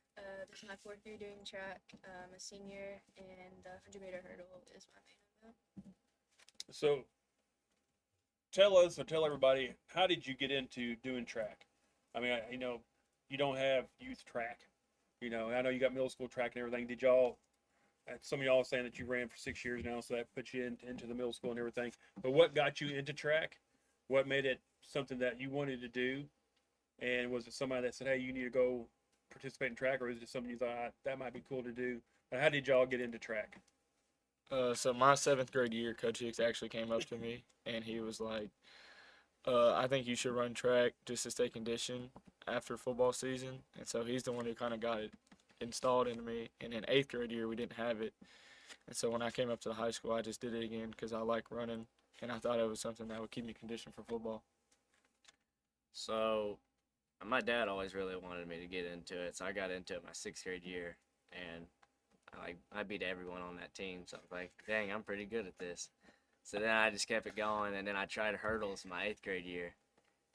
This is my 4th year doing track. I'm a senior and the 100-meter hurdle is my main event. So tell us or tell everybody, how did you get into doing track? I mean, you don't have youth track. I know you got middle school track and everything. Did y'all, some of y'all are saying that you ran for 6 years now, so that puts you into the middle school and everything. But what got you into track? What made it something that you wanted to do? And was it somebody that said, hey, you need to go participate in track, or is it something you thought that might be cool to do? But how did y'all get into track? So my 7th grade year, Coach Hicks actually came up to me, and he was like, I think you should run track just to stay conditioned after football season. And so he's the one who kind of got it installed into me. And in 8th grade year, we didn't have it. And so when I came up to the high school, I just did it again because I like running, and I thought it was something that would keep me conditioned for football. So my dad always really wanted me to get into it, so I got into it my 6th grade year, and I beat everyone on that team, so I was like, dang, I'm pretty good at this. So then I just kept it going, and then I tried hurdles my 8th grade year,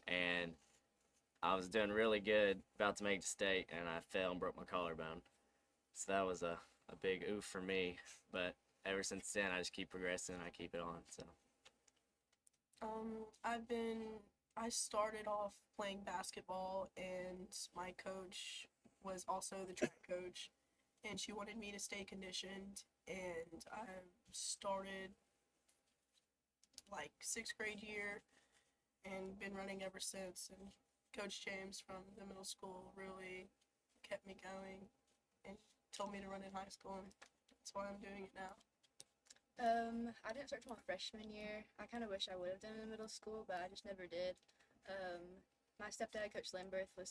and I was doing really good, about to make the state, and I fell and broke my collarbone. So that was a big oof for me, but ever since then, I just keep progressing, and I keep it on, so. I started off playing basketball, and my coach was also the track coach, and she wanted me to stay conditioned, and I started like 6th grade year and been running ever since. And Coach James from the middle school really kept me going and told me to run in high school, and that's why I'm doing it now. I didn't start till my freshman year. I kind of wish I would have done it in middle school, but I just never did. My stepdad, Coach Limberth, I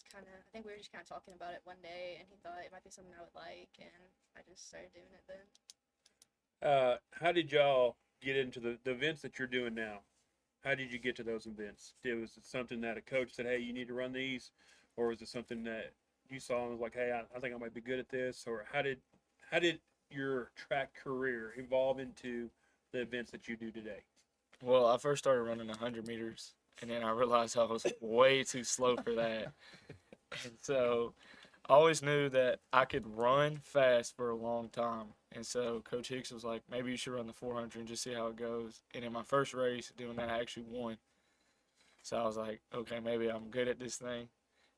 think we were just kind of talking about it one day, and he thought it might be something I would like, and I just started doing it then. How did y'all get into the events that you're doing now? How did you get to those events? Was it something that a coach said, hey, you need to run these? Or was it something that you saw and was like, hey, I think I might be good at this? Or how did your track career evolve into the events that you do today? Well, I first started running 100 meters, and then I realized I was way too slow for that. And so I always knew that I could run fast for a long time. And so Coach Hicks was like, maybe you should run the 400 and just see how it goes. And in my first race doing that, I actually won. So I was like, okay, maybe I'm good at this thing.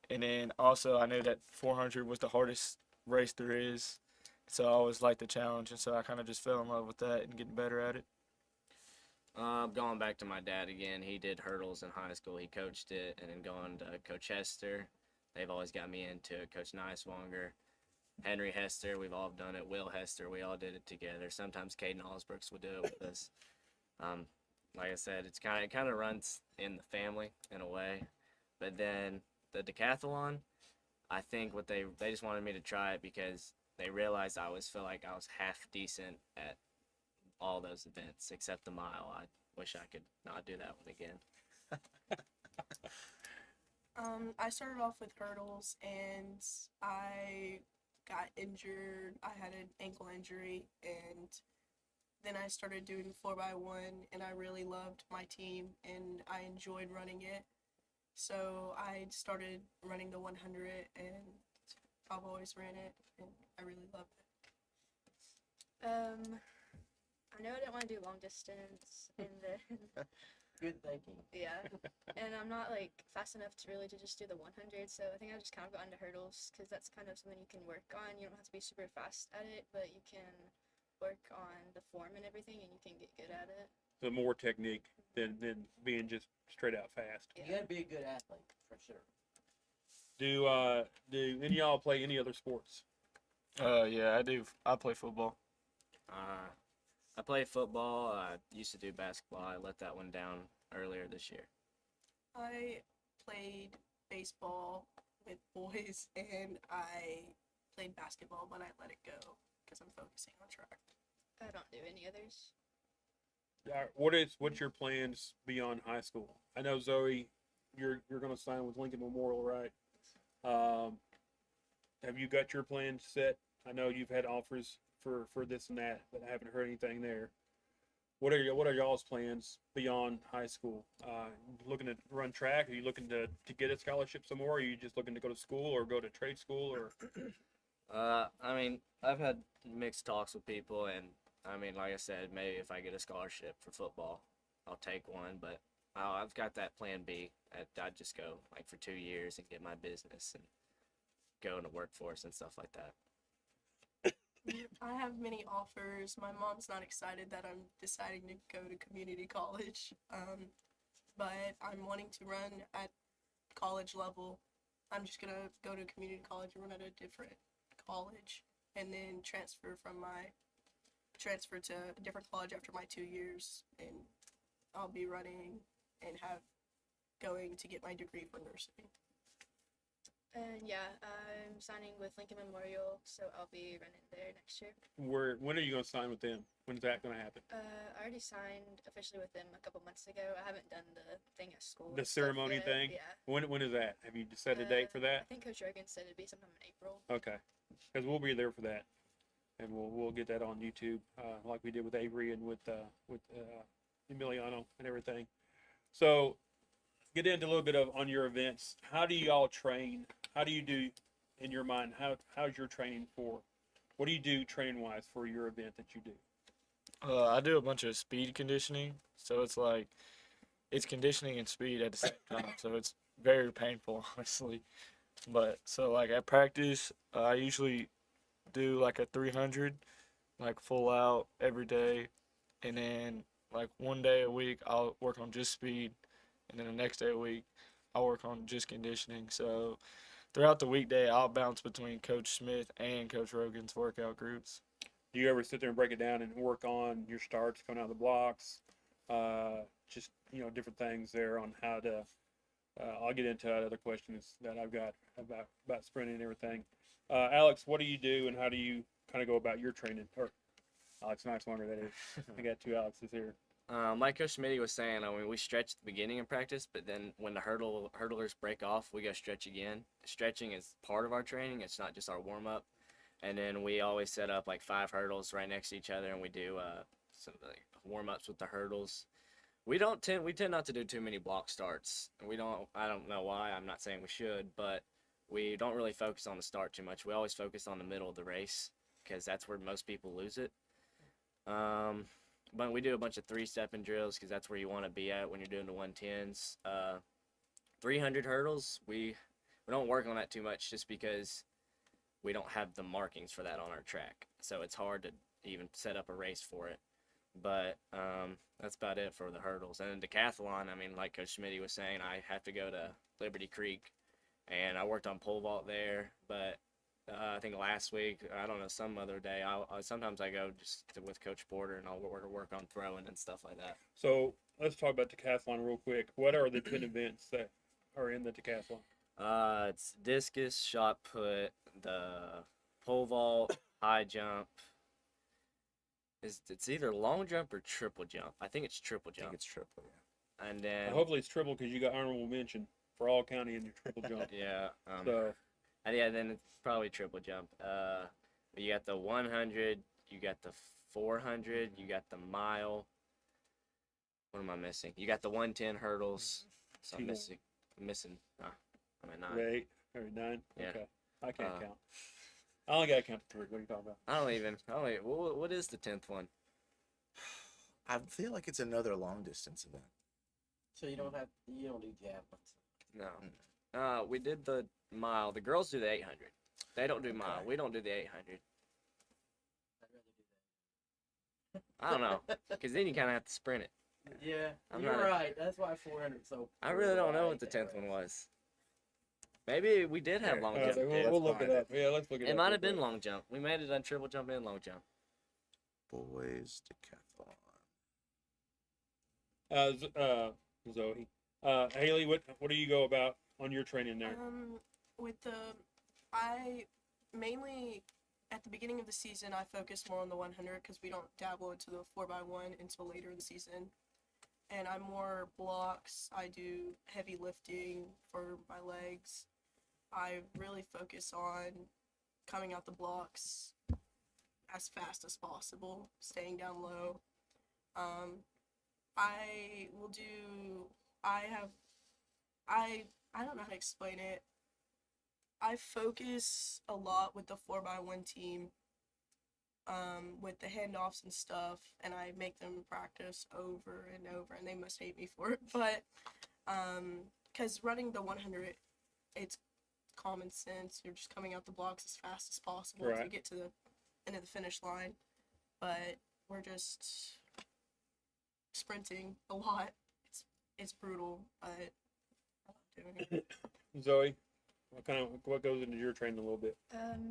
And then also I knew that 400 was the hardest race there is. So I always liked the challenge. And so I kind of just fell in love with that and getting better at it. Going back to my dad again, he did hurdles in high school. He coached it, and then going to Coach Hester. They've always got me into it. Coach Niswonger, Henry Hester, we've all done it. Will Hester, we all did it together. Sometimes Caden Allsbrooks would do it with us. Like I said, it kind of runs in the family in a way. But then the decathlon, I think they just wanted me to try it because they realized I always felt like I was half decent at all those events except the mile. I wish I could not do that one again. I started off with hurdles and I got injured. I had an ankle injury, and then I started doing 4x1, and I really loved my team and I enjoyed running it. So I started running the 100, and I've always ran it, and I really loved it. I know I didn't want to do long distance, and then Good thinking. yeah, and I'm not like fast enough to really just do the 100. So I think I just kind of got into hurdles because that's kind of something you can work on. You don't have to be super fast at it, but you can work on the form and everything, and you can get good at it. So more technique than being just straight out fast. You got to be a good athlete for sure. Do any of y'all play any other sports? Yeah, I do. I play football. I play football. I used to do basketball. I let that one down earlier this year. I played baseball with boys, and I played basketball, but I let it go because I'm focusing on track. I don't do any others. What's your plans beyond high school? I know Zoe, you're going to sign with Lincoln Memorial, right? Have you got your plans set? I know you've had offers for this and that, but I haven't heard anything there. What are y'all's plans beyond high school? Looking to run track? Are you looking to get a scholarship somewhere? Are you just looking to go to school or go to trade school or? I mean, I've had mixed talks with people, and I mean, like I said, maybe if I get a scholarship for football, I'll take one. But I've got that plan B. I'd just go like for 2 years and get my business and go into workforce and stuff like that. I have many offers. My mom's not excited that I'm deciding to go to community college, but I'm wanting to run at college level. I'm just going to go to community college and run at a different college, and then transfer to a different college after my 2 years, and I'll be running and going to get my degree for nursing. And yeah, I'm signing with Lincoln Memorial, so I'll be running there next year. When are you going to sign with them? When's that going to happen? I already signed officially with them a couple months ago. I haven't done the thing at school. The ceremony thing? Yeah. When is that? Have you set a date for that? I think Coach Rogan said it'd be sometime in April. Okay, because we'll be there for that, and we'll get that on YouTube, like we did with Avery and with Emiliano and everything. So, get into a little bit on your events. How do y'all train? How do you do, in your mind? How's your training for? What do you do training wise for your event that you do? I do a bunch of speed conditioning, so it's conditioning and speed at the same time, so it's very painful, honestly. But so like at practice, I usually do like a 300, like full out every day, and then like one day a week I'll work on just speed, and then the next day a week I'll work on just conditioning. So throughout the weekday I'll bounce between Coach Smith and Coach Rogan's workout groups. Do you ever sit there and break it down and work on your starts coming out of the blocks? Just different things there on how to. I'll get into other questions that I've got about sprinting and everything. Alex, what do you do and how do you kind of go about your training? Or Alex Niswonger, that is. I got two Alexes here. Like Coach Smitty was saying, I mean, we stretch at the beginning of practice, but then when the hurdlers break off, we go stretch again. Stretching is part of our training. It's not just our warm-up. And then we always set up like 5 hurdles right next to each other, and we do some like warm-ups with the hurdles. we tend not to do too many block starts. I don't know why. I'm not saying we should, but we don't really focus on the start too much. We always focus on the middle of the race because that's where most people lose it. But we do a bunch of 3-stepping drills because that's where you want to be at when you're doing the 110s. 300 hurdles, we don't work on that too much just because we don't have the markings for that on our track. So it's hard to even set up a race for it. But that's about it for the hurdles. And then decathlon, I mean, like Coach Schmitty was saying, I have to go to Liberty Creek, and I worked on pole vault there. But I think last week, I don't know, some other day, sometimes I go just with Coach Porter, and I'll work on throwing and stuff like that. So let's talk about decathlon real quick. What are the 10 events that are in the decathlon? It's discus, shot put, the pole vault, high jump. It's either long jump or triple jump. I think it's triple jump. I think it's triple, yeah. And then Hopefully it's triple because you got honorable mention for all county in your triple jump. yeah. So And yeah, then it's probably triple jump. You got the 100, you got the 400, you got the mile. What am I missing? You got the 110 hurdles. So I'm missing. I'm at 9. 8 or 9. Yeah. Okay. I can't count. I only got to count to 3. What are you talking about? I don't even. What is the 10th one? I feel like it's another long distance event. So you don't do javelins. No. We did the mile. The girls do the 800. They don't do mile. We don't do the 800. I don't know, because then you kind of have to sprint it. Yeah, you're right. That's why 400. So I really don't know what the 10th one was. Maybe we did have long jump. We'll look it up. Yeah, let's look it up. It might have been long jump. We might have done triple jump and long jump. Boys decathlon. Zoe. Haley, what do you go about on your training there? I mainly at the beginning of the season I focus more on the 100 because we don't dabble into the 4x1 until later in the season, and I'm more blocks. I do heavy lifting for my legs. I really focus on coming out the blocks as fast as possible, staying down low. I don't know how to explain it. I focus a lot with the 4x1 team, with the handoffs and stuff, and I make them practice over and over, and they must hate me for it, but, because running the 100, it's common sense. You're just coming out the blocks as fast as possible to get to the end of the finish line, but we're just sprinting a lot. It's brutal, but I love doing it. Zoe, what goes into your training a little bit?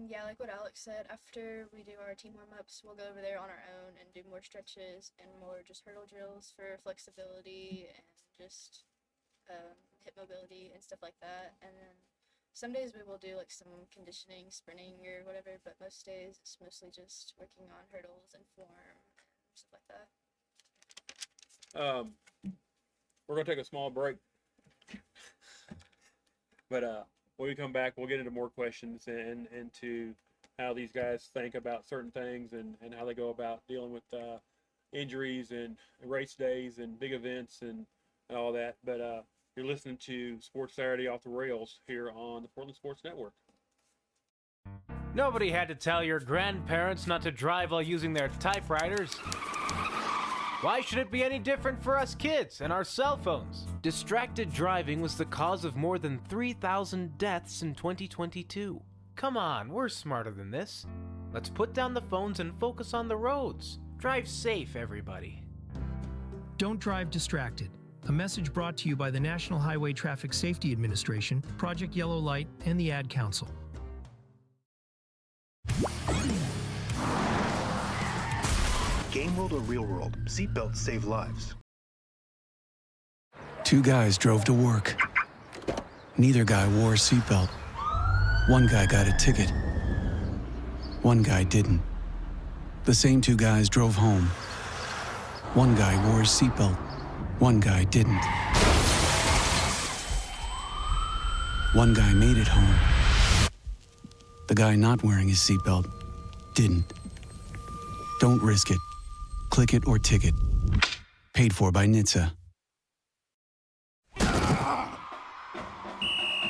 Yeah, like what Alex said, after we do our team warm-ups, we'll go over there on our own and do more stretches and more just hurdle drills for flexibility and just hip mobility and stuff like that. And then some days we will do like some conditioning, sprinting or whatever, but most days it's mostly just working on hurdles and form and stuff like that. We're going to take a small break. But when we come back, we'll get into more questions and into how these guys think about certain things and how they go about dealing with injuries and race days and big events and all that. But you're listening to Sports Saturday Off the Rails here on the Portland Sports Network. Nobody had to tell your grandparents not to drive while using their typewriters. Why should it be any different for us kids and our cell phones? Distracted driving was the cause of more than 3,000 deaths in 2022. Come on, we're smarter than this. Let's put down the phones and focus on the roads. Drive safe, everybody. Don't drive distracted. A message brought to you by the National Highway Traffic Safety Administration, Project Yellow Light, and the Ad Council. Game world or real world, seatbelts save lives. Two guys drove to work. Neither guy wore a seatbelt. One guy got a ticket. One guy didn't. The same two guys drove home. One guy wore his seatbelt. One guy didn't. One guy made it home. The guy not wearing his seatbelt didn't. Don't risk it. Click it or ticket. Paid for by NHTSA.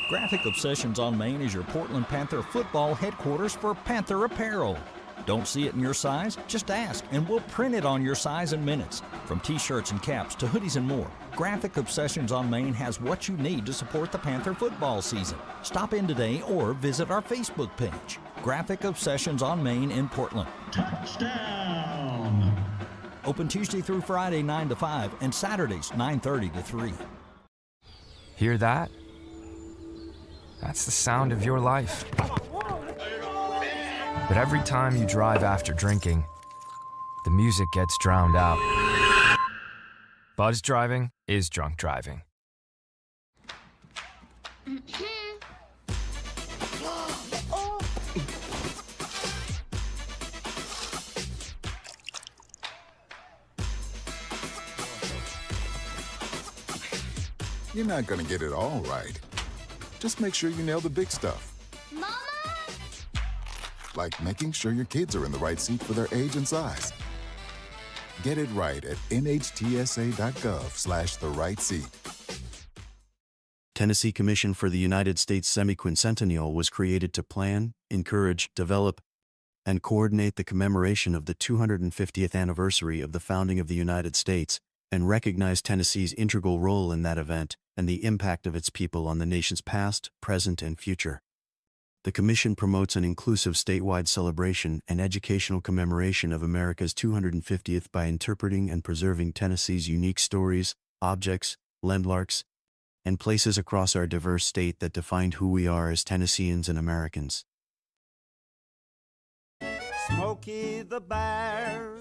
Graphic Obsessions on Main is your Portland Panther football headquarters for Panther apparel. Don't see it in your size? Just ask, and we'll print it on your size in minutes. From t-shirts and caps to hoodies and more, Graphic Obsessions on Main has what you need to support the Panther football season. Stop in today or visit our Facebook page. Graphic Obsessions on Main in Portland. Touchdown! Open Tuesday through Friday 9 to 5 and Saturdays 9:30 to 3. Hear that? That's the sound of your life. But every time you drive after drinking, the music gets drowned out. Buzz driving is drunk driving. You're not gonna get it all right. Just make sure you nail the big stuff. Mama! Like making sure your kids are in the right seat for their age and size. Get it right at nhtsa.gov/the-right-seat. Tennessee Commission for the United States Semiquincentennial was created to plan, encourage, develop, and coordinate the commemoration of the 250th anniversary of the founding of the United States, and recognize Tennessee's integral role in that event and the impact of its people on the nation's past, present, and future. The Commission promotes an inclusive statewide celebration and educational commemoration of America's 250th by interpreting and preserving Tennessee's unique stories, objects, landmarks, and places across our diverse state that define who we are as Tennesseans and Americans. Smokey the Bear.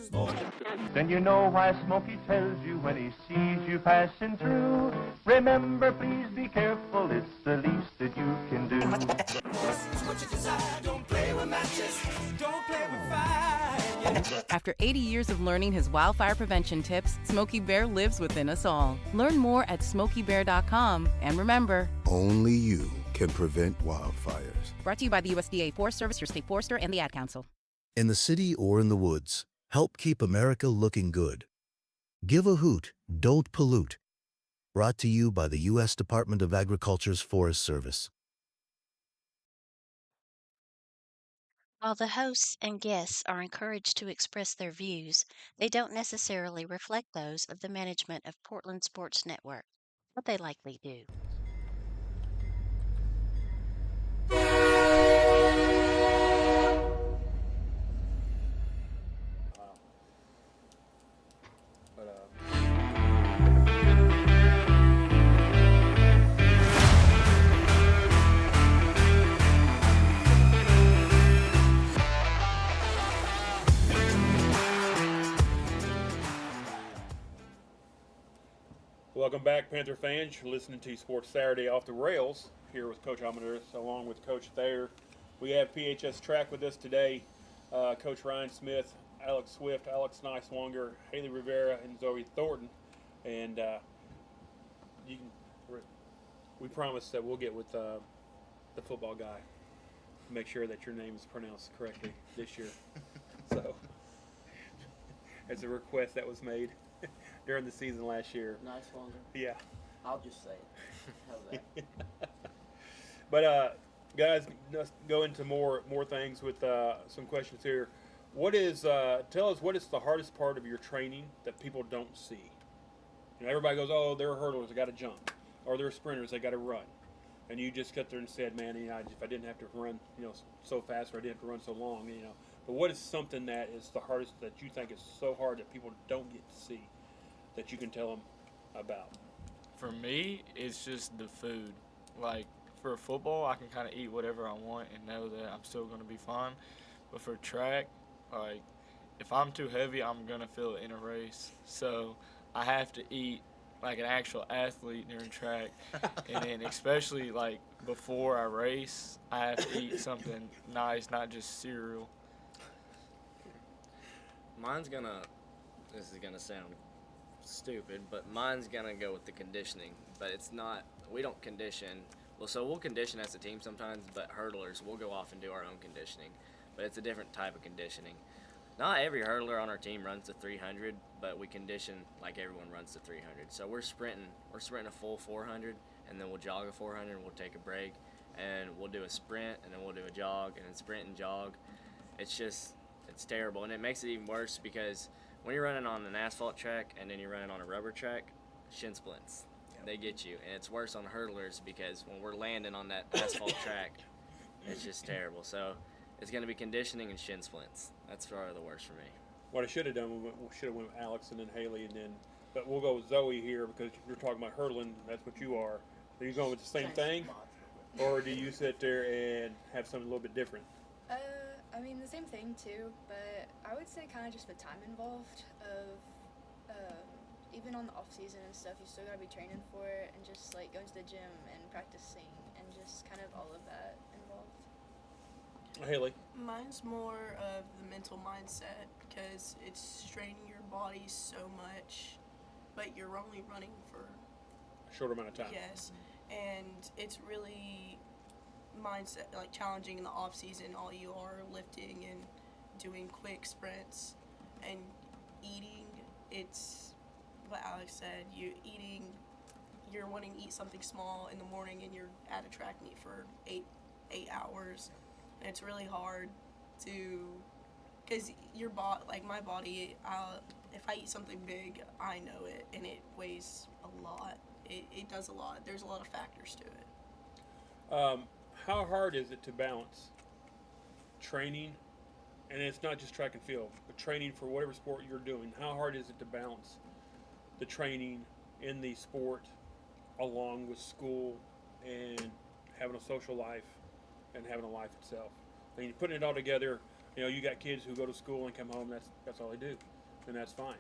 Then you know why Smokey tells you when he sees you passing through. Remember, please be careful, it's the least that you can do. What you desire, don't play with matches, don't play with fire. After 80 years of learning his wildfire prevention tips, Smokey Bear lives within us all. Learn more at SmokeyBear.com. And remember, Only you can prevent wildfires. brought to you by the USDA Forest Service, your state forester, and the Ad Council. In the city or in the woods, help keep America looking good. Give a hoot, don't pollute. Brought to you by the U.S. Department of Agriculture's Forest Service. While the hosts and guests are encouraged to express their views, they don't necessarily reflect those of the management of Portland Sports Network, but they likely do. Welcome back, Panther fans. You're listening to Sports Saturday Off the Rails here with Coach Amador, along with Coach Thayer. We have PHS Track with us today. Coach Ryan Smith, Alex Swift, Alex Niswonger, Haley Rivera, and Zoe Thornton. And we promise that we'll get with the football guy, make sure that your name is pronounced correctly this year. So, as a request that was made during the season last year. Niswonger. Yeah. I'll just say it. How's that? But guys, let's go into more things with some questions here. Tell us what is the hardest part of your training that people don't see? You know, everybody goes, oh, they're hurdlers, they got to jump, or they're sprinters, they got to run, and you just got there and said, man, you know, if I didn't have to run, you know, so fast, or I didn't have to run so long, you know. But what is something that is the hardest that you think is so hard that people don't get to see that you can tell them about? For me, it's just the food. Like, for football, I can kind of eat whatever I want and know that I'm still going to be fine. But for track, like, if I'm too heavy, I'm going to feel it in a race. So I have to eat like an actual athlete during track. And then especially, like, before I race, I have to eat something nice, not just cereal. This is gonna sound stupid, but mine's gonna go with the conditioning. But it's not, we don't condition. Well, so we'll condition as a team sometimes, but hurdlers, we'll go off and do our own conditioning. But it's a different type of conditioning. Not every hurdler on our team runs to 300, but we condition like everyone runs to 300. So we're sprinting a full 400, and then we'll jog a 400, and we'll take a break, and we'll do a sprint, and then we'll do a jog, and then sprint and jog. It's terrible, and it makes it even worse because when you're running on an asphalt track and then you're running on a rubber track, shin splints, they get you, and it's worse on hurdlers because when we're landing on that asphalt track, it's just terrible. So it's going to be conditioning and shin splints. That's probably the worst for me. What I should have done, we should have went with Alex and then Haley, and then, but we'll go with Zoe here because you're talking about hurdling. That's what you are. Are you going with the same thing, or do you sit there and have something a little bit different? I mean, the same thing too, but I would say kind of just the time involved of, even on the off season and stuff, you still gotta be training for it and just like going to the gym and practicing and just kind of all of that involved. Haley? Mine's more of the mental mindset because it's straining your body so much, but you're only running for A short amount of time. Yes, and it's really mindset, like challenging in the off season. All you are lifting and doing quick sprints and eating. It's what Alex said. You're wanting to eat something small in the morning, and you're at a track meet for eight hours, and it's really hard to, because your body, like my body, if I eat something big, I know it, and it weighs a lot. It does a lot. There's a lot of factors to it. How hard is it to balance training, and it's not just track and field, but training for whatever sport you're doing? How hard is it to balance the training in the sport along with school and having a social life and having a life itself? I mean, putting it all together, you got kids who go to school and come home, that's all they do, and that's fine.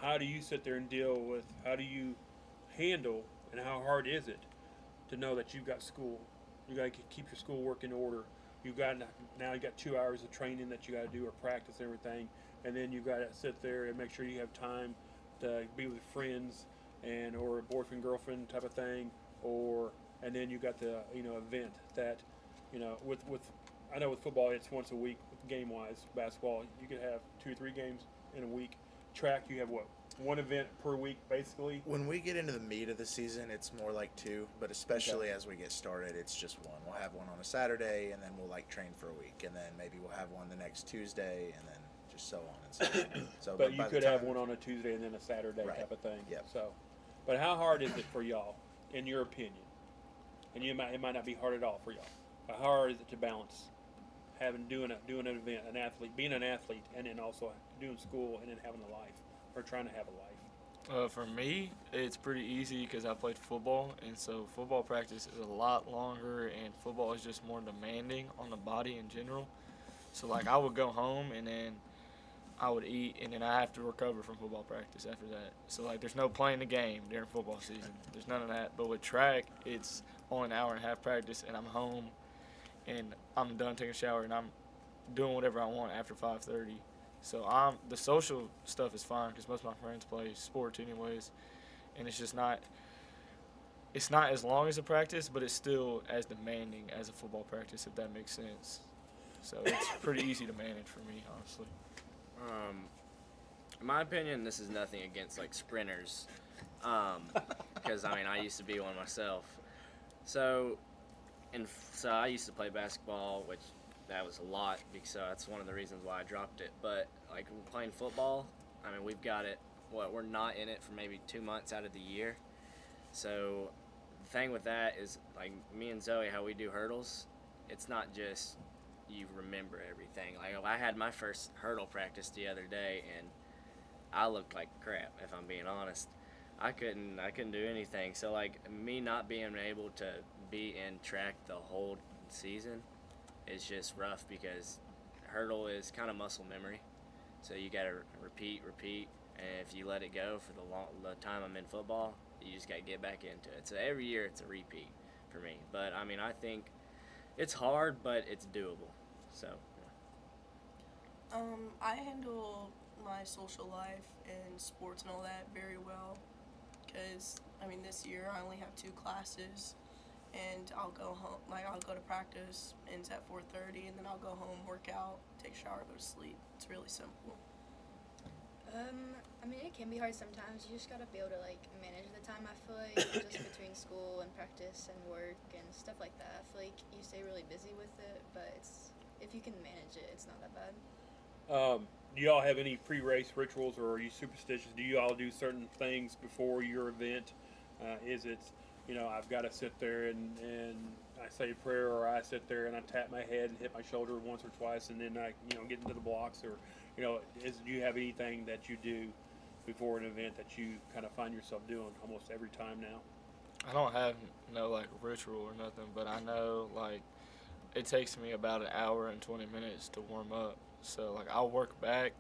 How do you sit there and deal with, how do you handle, and how hard is it to know that you've got school? You got to keep your schoolwork in order. You got 2 hours of training that you got to do or practice and everything, and then you got to sit there and make sure you have time to be with friends and or a boyfriend girlfriend type of thing, and then you got the event that with I know with football it's once a week game wise. Basketball you could have 2 or 3 games in a week. Track you have what, one event per week basically? When we get into the meat of the season, it's more like 2, but especially as we get started, it's just 1. We'll have one on a Saturday, and then we'll train for a week, and then maybe we'll have one the next Tuesday, and then just so on and so on. So, but you could have one on a Tuesday and then a Saturday type of thing. Yep. So, but how hard is it for y'all, in your opinion? And it might not be hard at all for y'all. But how hard is it to balance doing an event, being an athlete, and then also doing school and then having a life, or trying to have a life? For me, it's pretty easy because I played football, and so football practice is a lot longer, and football is just more demanding on the body in general. So I would go home, and then I would eat, and then I have to recover from football practice after that. So there's no playing the game during football season. There's none of that. But with track, it's only an hour and a half practice, and I'm home, and I'm done taking a shower, and I'm doing whatever I want after 5:30. So the social stuff is fine because most of my friends play sports anyways, and it's just not as long as a practice, but it's still as demanding as a football practice, if that makes sense. So it's pretty easy to manage for me, honestly. In my opinion, this is nothing against sprinters, because I used to be one myself. So I used to play basketball, which that was a lot, because that's one of the reasons why I dropped it. But playing football, we've got it. We're not in it for maybe 2 months out of the year. So the thing with that is me and Zoe, how we do hurdles. It's not just you remember everything. I had my first hurdle practice the other day, and I looked like crap, if I'm being honest. I couldn't do anything. So me not being able to be in track the whole season is just rough, because hurdle is kind of muscle memory. So you got to repeat, and if you let it go for the time I'm in football, you just got to get back into it. So every year it's a repeat for me. But I think it's hard, but it's doable. So I handle my social life and sports and all that very well, because this year I only have 2 classes, and I'll go home, I'll go to practice, ends at 4:30, and then I'll go home, work out, take a shower, go to sleep. It's really simple. It can be hard sometimes. You just gotta be able to manage the time, I feel like, just between school and practice and work and stuff like that. I feel like you stay really busy with it, but if you can manage it, it's not that bad. Do you all have any pre-race rituals, or are you superstitious? Do you all do certain things before your event? Is it, I've got to sit there and I say a prayer, or I sit there and I tap my head and hit my shoulder once or twice, and then I, get into the blocks, or, do you have anything that you do before an event that you kind of find yourself doing almost every time now? I don't have no like ritual or nothing, but I know like it takes me about an hour and 20 minutes to warm up. So like I'll work back,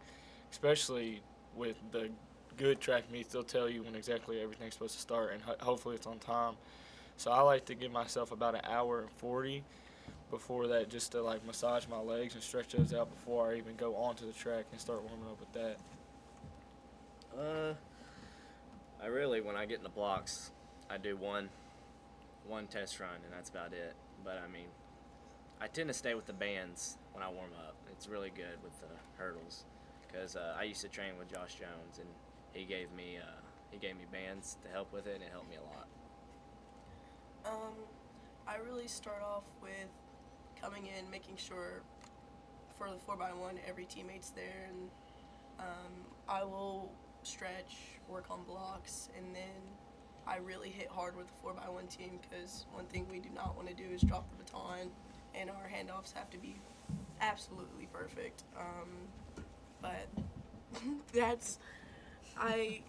especially with the good track meets. They'll tell you when exactly everything's supposed to start, and hopefully it's on time. So I like to give myself about an hour and 40 before that, just to like massage my legs and stretch those out before I even go onto the track and start warming up with that. I really, when I get in the blocks, I do one test run, and that's about it. But I mean, I tend to stay with the bands when I warm up. It's really good with the hurdles, because I used to train with Josh Jones, and he gave me bands to help with it, and it helped me a lot. I really start off with coming in, making sure for the 4x1 every teammate's there, and I will stretch, work on blocks, and then I really hit hard with the 4x1 team, because one thing we do not want to do is drop the baton, and our handoffs have to be absolutely perfect. But that's, I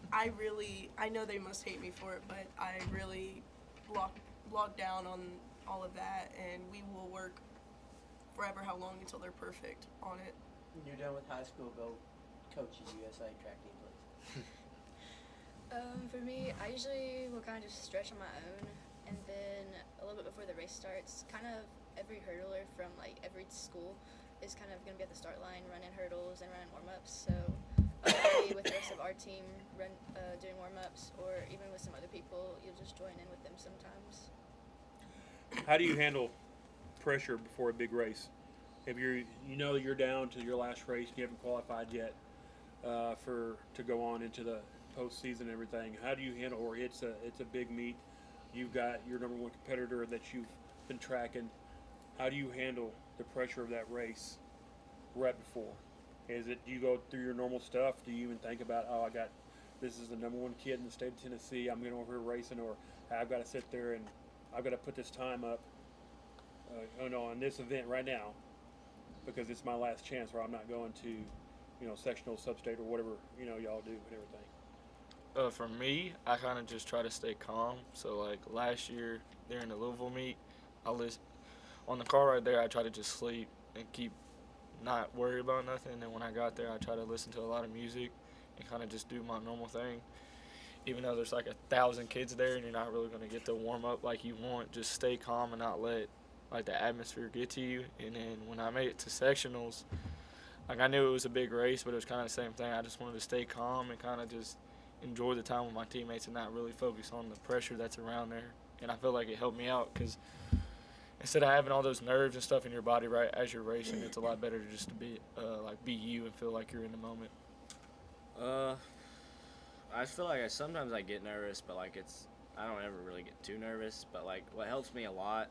know they must hate me for it, but I really lock down on all of that, and we will work forever how long until they're perfect on it. When you're done with high school, go coach the USA track team, please. For me, I usually will kind of just stretch on my own, and then a little bit before the race starts, kind of every hurdler from like every school is kind of going to be at the start line running hurdles and running warm-ups. So I'll be with the rest of our team doing warm-ups, or even with some other people, you'll just join in with them sometimes. How do you handle pressure before a big race? If you're down to your last race, you haven't qualified yet to go on into the postseason and everything. How do you handle, or it's a big meet, you've got your number one competitor that you've been tracking. How do you handle the pressure of that race right before? Do you go through your normal stuff? Do you even think about, this is the number one kid in the state of Tennessee, I'm going over here racing, or I've got to sit there and I've got to put this time up on this event right now because it's my last chance, or I'm not going to, sectional, sub-state, or whatever, y'all do and everything? For me, I kind of just try to stay calm. So like last year during the Louisville meet, on the car ride there, I try to just sleep and keep not worry about nothing. And then when I got there, I try to listen to a lot of music and kind of just do my normal thing. Even though there's like 1,000 kids there and you're not really going to get to warm up like you want, just stay calm and not let like the atmosphere get to you. And then when I made it to sectionals, like I knew it was a big race, but it was kind of the same thing. I just wanted to stay calm and kind of just enjoy the time with my teammates and not really focus on the pressure that's around there. And I feel like it helped me out, because instead of having all those nerves and stuff in your body right as you're racing, it's a lot better to just to be you and feel like you're in the moment. I feel like sometimes I get nervous, but like I don't ever really get too nervous. But like what helps me a lot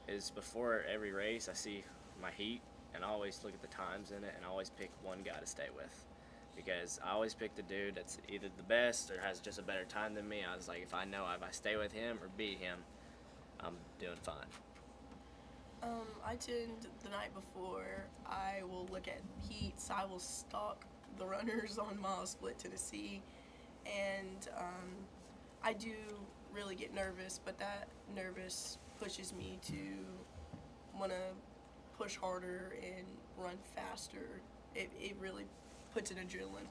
is before every race I see my heat, and I always look at the times in it, and I always pick one guy to stay with, because I always pick the dude that's either the best or has just a better time than me. I was like, if I stay with him or beat him, I'm doing fine. I tend, the night before, I will look at heats. I will stalk the runners on Mile Split, Tennessee, and I do really get nervous, but that nervous pushes me to want to push harder and run faster. It really puts an adrenaline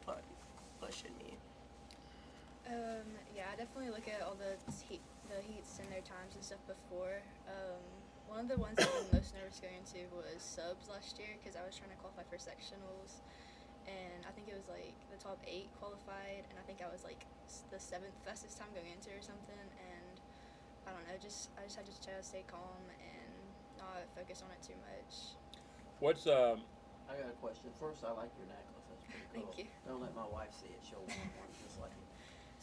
push in me. Yeah, I definitely look at all the heats and their times and stuff before. One of the ones I was most nervous going into was subs last year, because I was trying to qualify for sectionals, and I think it was like the top 8 qualified, and I think I was like the 7th fastest time going into or something, and I don't know, I just had to try to stay calm and not focus on it too much. What's I got a question. First, I like your necklace. That's pretty cool. Thank you. Don't let my wife see it. She'll want one just like it.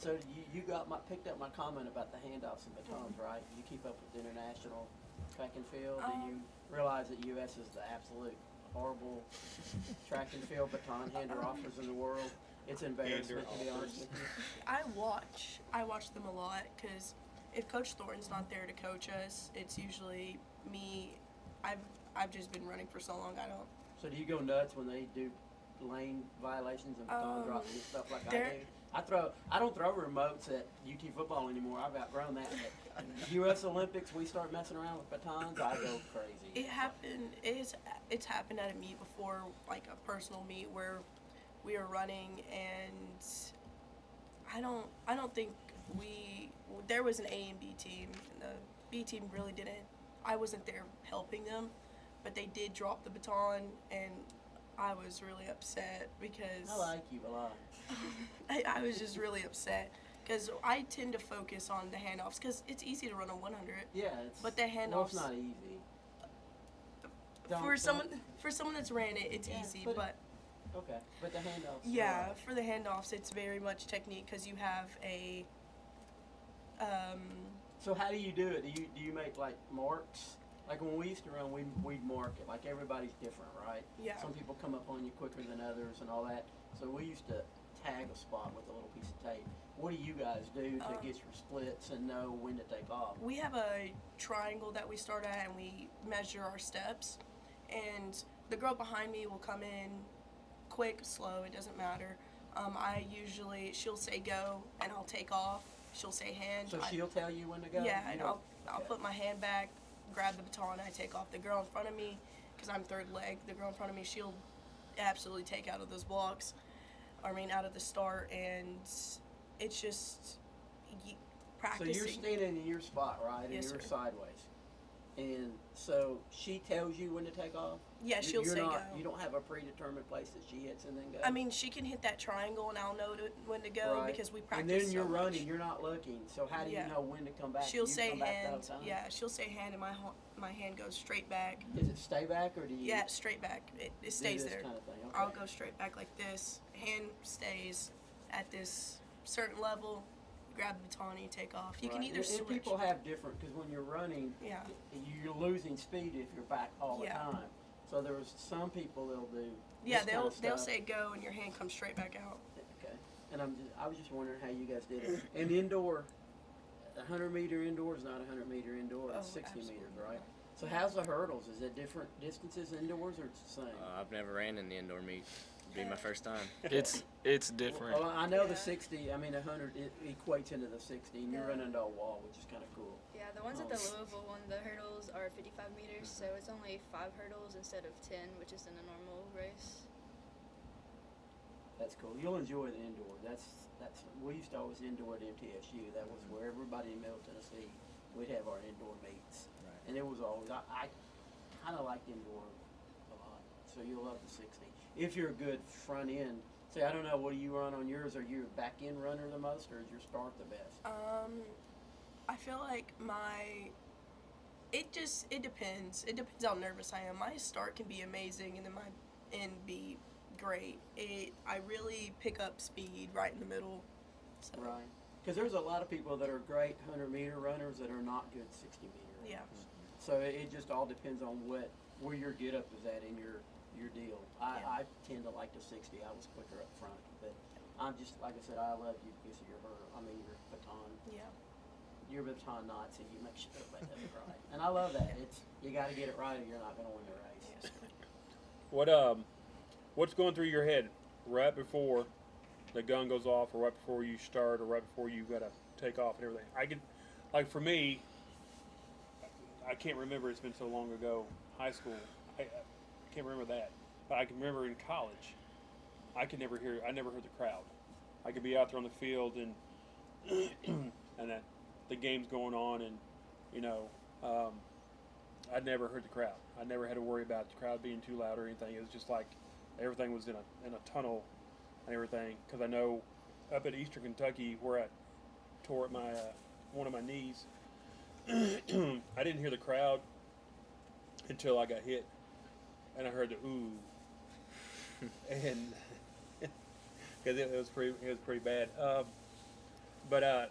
So you picked up my comment about the handoffs and batons, right? You keep up with international track and field. Do you realize that U.S. is the absolute horrible track and field baton hander offers in the world? It's embarrassment, to be honest with you. I watch them a lot because if Coach Thornton's not there to coach us, it's usually me. I've just been running for so long. I don't. So do you go nuts when they do lane violations and baton drops and stuff like I do? I don't throw remotes at UT football anymore. I've outgrown that. But U.S. Olympics, we start messing around with batons, I go crazy. It happened. It's happened at a meet before, like a personal meet where we were running, and I don't think there was an A and B team, and the B team really didn't. I wasn't there helping them, but they did drop the baton, and I was really upset because I like you a lot. I was just really upset because I tend to focus on the handoffs because it's easy to run a 100. Yeah, but the handoffs. Well, it's not easy. For someone that's ran it, it's easy, but. Okay, but the handoffs. Yeah, for the handoffs, it's very much technique because you have a. So how do you do it? Do you make like marks? Like when we used to run, we'd mark it. Like everybody's different, right? Yeah. Some people come up on you quicker than others and all that. So we used to tag a spot with a little piece of tape. What do you guys do to get your splits and know when to take off? We have a triangle that we start at, and we measure our steps. And the girl behind me will come in quick, slow, it doesn't matter. She'll say go, and I'll take off. She'll say hand. So she'll tell you when to go? Yeah, and I'll put my hand back, grab the baton, and I take off. The girl in front of me, because I'm third leg, the girl in front of me, she'll absolutely take out of those blocks. Out of the start, and it's just practicing. So you're standing in your spot, right? Yes, and you're sir. sideways. And so she tells you when to take off? Yeah, she'll say go. You don't have a predetermined place that she hits and then go? She can hit that triangle, and I'll know when to go Right. because we practice. And then you're so much. running, you're not looking. So how do you know when to come back? She'll Do you say come back hand. the whole time? Yeah, she'll say hand, and my hand goes straight back. Does it stay back or do you? Yeah, straight back. It stays this there. kind of thing, okay. I'll go straight back like this. Hand stays at this certain level. Grab the baton and you take off. You can Right. either And switch. people have different, because when you're running, you're losing speed if you're back all the time. So there's some people that'll do. Yeah, this kind of they'll stuff. say go and your hand comes straight back out. Okay. And I was just wondering how you guys did it. And indoor, 100-meter indoor is not 100-meter indoor. It's 60 meters, right? So how's the hurdles? Is it different distances indoors or it's the same? I've never ran in the indoor meet. It'd be my first time. It's different. Well, I know the 60. 100 it equates into the 60, and you're running into a wall, which is kind of cool. Yeah, the ones at the Louisville one, the hurdles are 55 meters, so it's only 5 hurdles instead of 10, which is in a normal race. That's cool. You'll enjoy the indoor. That's we used to always indoor at MTSU. That was where everybody in Middle Tennessee, we'd have our indoor meets, and it was always I kind of liked indoor a lot. So you'll love the 60 if you're a good front end. Say, I don't know, what do you run on yours? Are you a back end runner the most, or is your start the best? I feel like it depends. It depends how nervous I am. My start can be amazing, and then my end be great. I really pick up speed right in the middle. So. Right. Because there's a lot of people that are great 100-meter runners that are not good 60-meter runners. Yeah. So it just all depends on where your get up is at in your deal. I tend to like the 60. I was quicker up front, but I'm just, like I said, I love you because of your baton. Yeah. Your baton knots, and you make sure that does it right. And I love that. You got to get it right, or you're not going to win the race. What's going through your head right before the gun goes off, or right before you start, or right before you got to take off and everything? For me, I can't remember. It's been so long ago. High school, I can't remember that. But I can remember in college, I never heard the crowd. I could be out there on the field and the game's going on, and I'd never heard the crowd. I never had to worry about the crowd being too loud or anything. It was just like everything was in a tunnel and everything. Because I know up at Eastern Kentucky, where I tore up one of my knees, I didn't hear the crowd until I got hit, and I heard the ooh, and because it was pretty bad. But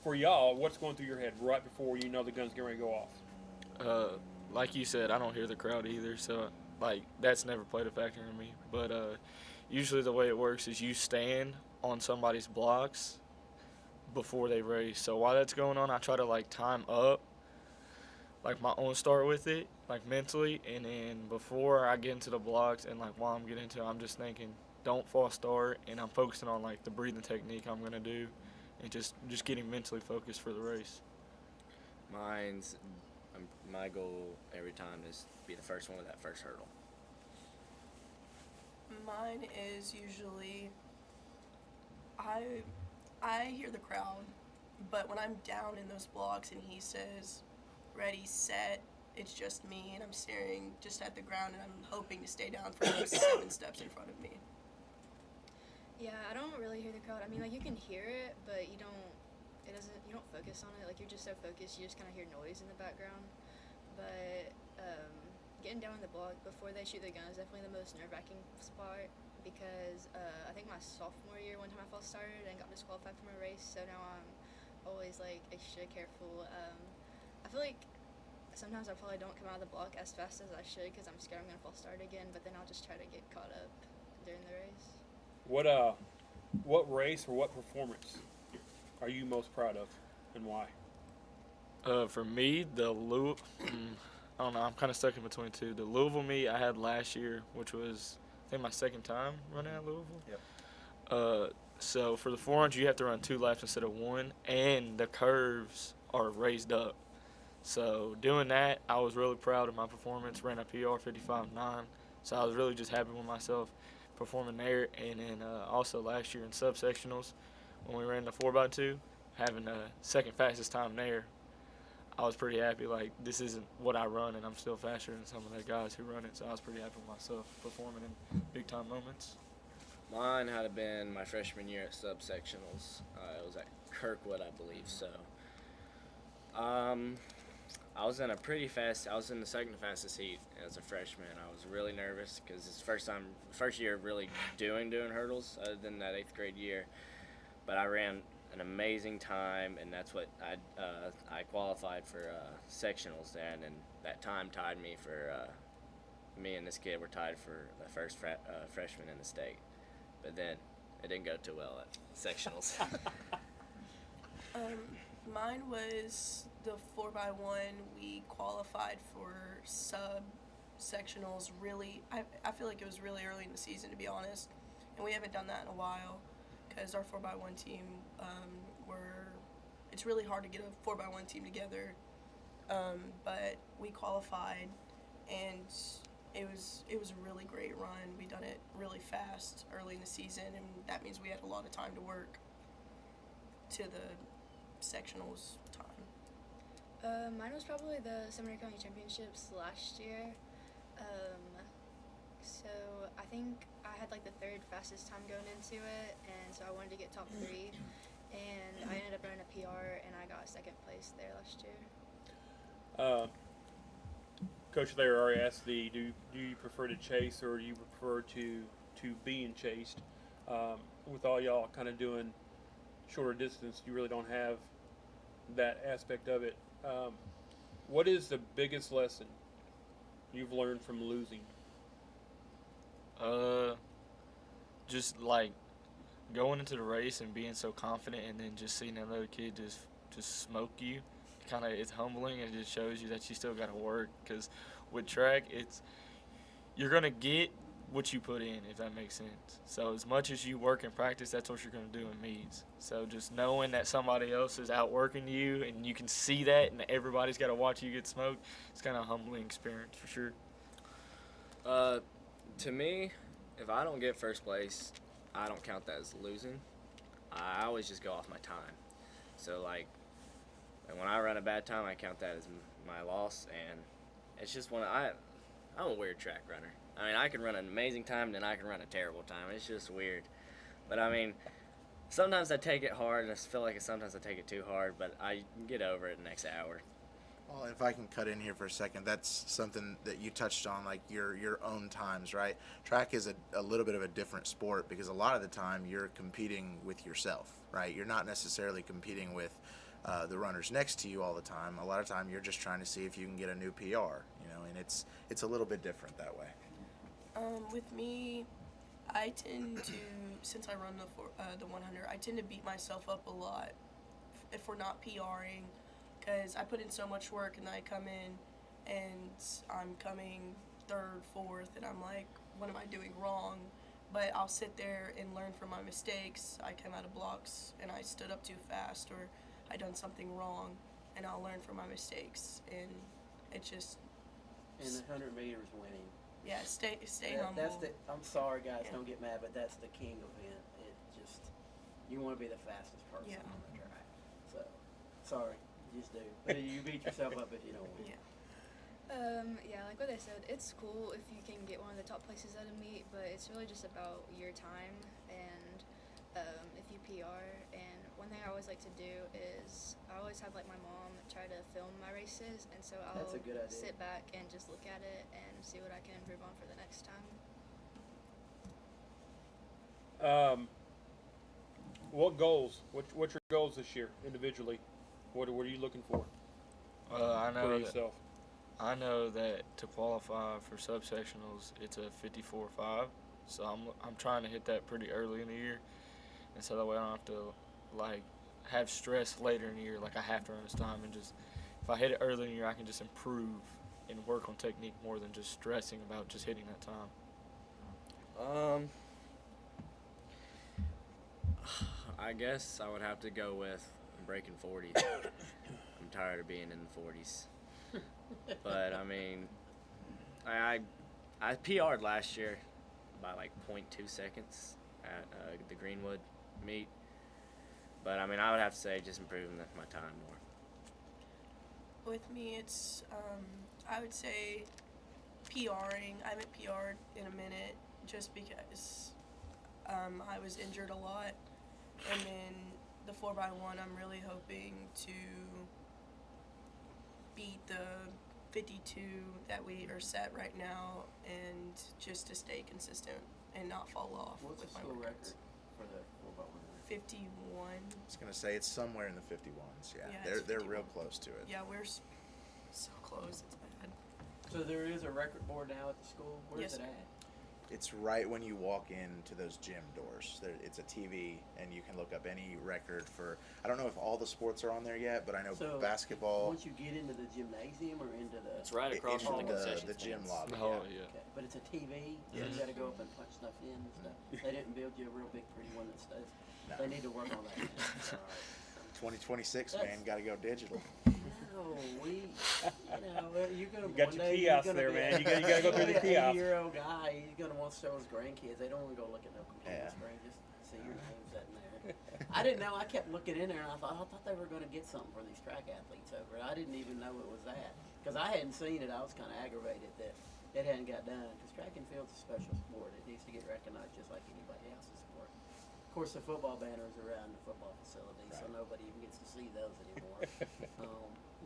for y'all, what's going through your head right before you know the gun's getting ready to go off? Like you said, I don't hear the crowd either, so like that's never played a factor in me. But usually the way it works is you stand on somebody's blocks before they race. So while that's going on, I try to like time up like my own start with it, like mentally, and then before I get into the blocks and like while I'm getting into it, I'm just thinking don't false start, and I'm focusing on like the breathing technique I'm gonna do, and just getting mentally focused for the race. My goal every time is to be the first one with that first hurdle. Mine is usually I hear the crowd, but when I'm down in those blocks and he says ready, set, it's just me and I'm staring just at the ground and I'm hoping to stay down for those 7 steps in front of me. Yeah, I don't really hear the crowd. I mean, like, you can hear it, but you don't focus on it. Like, you're just so focused, you just kind of hear noise in the background. But getting down in the block before they shoot the gun is definitely the most nerve-wracking spot, because I think my sophomore year, one time I false started and got disqualified from a race, so now I'm always, like, extra careful. I feel like sometimes I probably don't come out of the block as fast as I should because I'm scared I'm going to false start again, but then I'll just try to get caught up during the race. What race or what performance are you most proud of, and why? For me, the Louisville, I don't know, I'm kind of stuck in between two. The Louisville meet I had last year, which was, I think, my second time running at Louisville. Yep. So for the 400, you have to run 2 laps instead of 1, and the curves are raised up. So doing that, I was really proud of my performance, ran a PR 55.9, so I was really just happy with myself performing there. And then also last year in subsectionals, when we ran the 4x2, having the second fastest time there, I was pretty happy. Like, this isn't what I run, and I'm still faster than some of the guys who run it, so I was pretty happy with myself performing in big-time moments. Mine had been my freshman year at subsectionals. It was at Kirkwood, I believe. So I was in the second fastest heat as a freshman. I was really nervous because it's first year really doing hurdles other than that 8th grade year. But I ran an amazing time, and that's what I qualified for sectionals then, and that time tied me for me and this kid were tied for the first freshman in the state. But then it didn't go too well at sectionals. Mine was the 4x1. We qualified for sub-sectionals really, I feel like it was really early in the season, to be honest. And we haven't done that in a while because our 4x1 team, it's really hard to get a 4x1 team together. But we qualified, and it was a really great run. We done it really fast early in the season, and that means we had a lot of time to work to the sectionals time. Mine was probably the Seminary County Championships last year. So I think I had like the 3rd fastest time going into it, and so I wanted to get top 3, and I ended up running a PR, and I got 2nd place there last year. Coach Thayer already asked do you prefer to chase, or do you prefer to being chased? With all y'all kind of doing shorter distance, you really don't have that aspect of it. What is the biggest lesson you've learned from losing? Just like going into the race and being so confident, and then just seeing another kid just smoke you. It's humbling, and it just shows you that you still got to work, because with track, you're going to get what you put in, if that makes sense. So as much as you work and practice, that's what you're going to do in meets. So just knowing that somebody else is outworking you, and you can see that, and everybody's got to watch you get smoked, it's kind of a humbling experience for sure. To me, if I don't get first place, I don't count that as losing. I always just go off my time. So like, and when I run a bad time, I count that as my loss, and it's just I'm a weird track runner. I mean, I can run an amazing time, and then I can run a terrible time. It's just weird. But I mean, sometimes I take it hard, and I feel like sometimes I take it too hard, but I get over it the next hour. Well, if I can cut in here for a second, that's something that you touched on, like your own times, right? Track is a little bit of a different sport because a lot of the time you're competing with yourself, right? You're not necessarily competing with the runners next to you all the time. A lot of time you're just trying to see if you can get a new PR, you know, and it's a little bit different that way. With me, I tend to, since I run the 100, I tend to beat myself up a lot if we're not PRing, because I put in so much work and then I come in and I'm coming third, fourth, and I'm like, what am I doing wrong? But I'll sit there and learn from my mistakes. I came out of blocks and I stood up too fast, or I done something wrong, and I'll learn from my mistakes, and it's just. And the 100 meters winning. Yeah, stay humble. I'm sorry, guys, Yeah. don't get mad, but that's the king event. It just, you want to be the fastest person on the track. So, sorry, you just do. But you beat yourself up if you don't win. Yeah, like what I said, it's cool if you can get one of the top places at a meet, but it's really just about your time and if you PR. And one thing I always like to do is I always have like my mom try to film my races, and so I'll That's a good idea. sit back and just look at it and see what I can improve on for the next time. What goals? What's your goals this year individually? What are you looking for? I for know yourself. I know that to qualify for subsectionals, it's a 54.5. So I'm trying to hit that pretty early in the year, and so that way I don't have to like have stress later in the year. Like I have to run this time, and just if I hit it early in the year, I can just improve and work on technique more than just stressing about just hitting that time. I guess I would have to go with breaking 40s. I'm tired of being in the 40s. But I mean, I PR'd last year by like 0.2 seconds at the Greenwood meet. But I mean, I would have to say just improving my time more. With me, it's I would say PRing. I haven't PR'd in a minute just because I was injured a lot, and then the 4x1, I'm really hoping to beat the 52 that we are set right now, and just to stay consistent and not fall off. What's with the my school record workouts. for the 4x1? 51. I was gonna say it's somewhere in the 51s. Yeah, Yeah, they're it's real 51. close to it. Yeah, we're so close. It's bad. So there is a record board now at the school? Where's Yes, it sir. at? It's right when you walk into those gym doors. It's a TV, and you can look up any record for. I don't know if all the sports are on there yet, but I know So basketball. once you get into the gymnasium or into the... It's right across from the concession the gym stands. lobby. Oh, yeah. yeah. Okay. But it's a TV, so you got to go up and punch stuff in and stuff. They didn't build you a real big, pretty one that stays. No. They need to work on that. All right. 2026, man, got to go digital. No, you're gonna. You got one your day kiosk you're gonna there, be man. a- You gotta go through the kiosk. 80-year-old guy, he's gonna want to show his grandkids. They don't want to go look at no computer Yeah. screen. Just see your name sitting there. I didn't know. I kept looking in there, and I thought they were gonna get something for these track athletes over it. I didn't even know it was that because I hadn't seen it. I was kind of aggravated that it hadn't got done because track and field's a special sport. It needs to get recognized just like anybody else's sport. Of course, the football banners are around the football facility, so nobody even gets to see those anymore,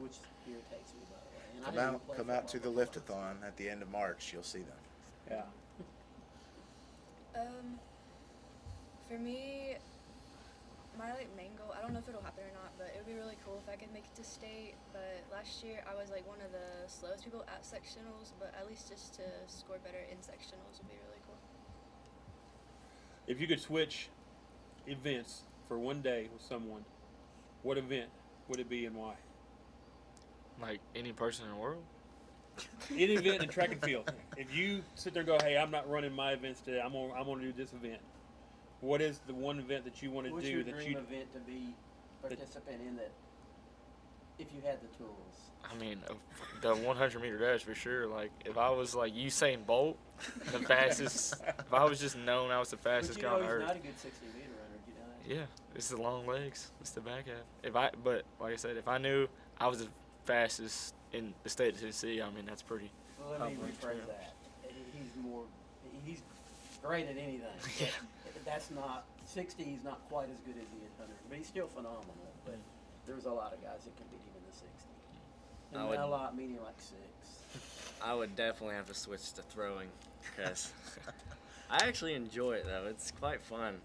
which irritates me, by the way. And I didn't even play Come out to the football before. liftathon at the end of March. You'll see them. Yeah. For me, my like main goal, I don't know if it'll happen or not, but it would be really cool if I could make it to state. But last year I was like one of the slowest people at sectionals, but at least just to score better in sectionals would be really cool. If you could switch events for one day with someone, what event would it be and why? Like any person in the world? Any event in track and field. If you sit there and go, hey, I'm not running my events today. I'm gonna do this event. What is the one event that you want to What's do your that dream you? event to be participant in that? If you had the tools. I mean, the 100-meter dash for sure. Like, if I was like Usain Bolt, the fastest, if I was just known I was the fastest But you guy know on he's earth. not a good 60-meter runner. You know that. Yeah, it's the long legs. It's the back half. But like I said, if I knew I was the fastest in the state of Tennessee, I mean that's pretty. Well, let me rephrase that. He's great at anything. Yeah. That's not 60. He's not quite as good as he is 100, but he's still phenomenal. But there's a lot of guys that can beat him in the 60. And a lot, meaning like 6. I would definitely have to switch to throwing because I actually enjoy it though. It's quite fun,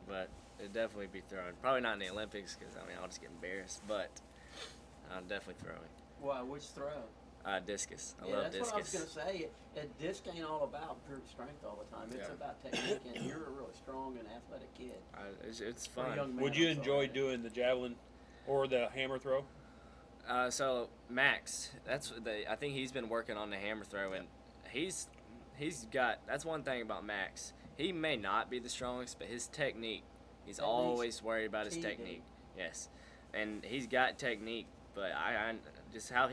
but it'd definitely be throwing. Probably not in the Olympics because I mean I'll just get embarrassed, but I'm definitely throwing. Why? Which throw? Discus. I Yeah, love that's discus. what I was gonna say. Disc ain't all about pure strength all the time. It's Yeah. about technique, and you're a really strong and athletic kid. It's For a fun. young man, Would you I'm enjoy sorry. doing the javelin or the hammer throw? So Max, I think he's been working on the hammer throw, and he's got. That's one thing about Max. He may not be the strongest, but his technique. He's always worried about his key, technique. Yes, and he's got technique, but I just how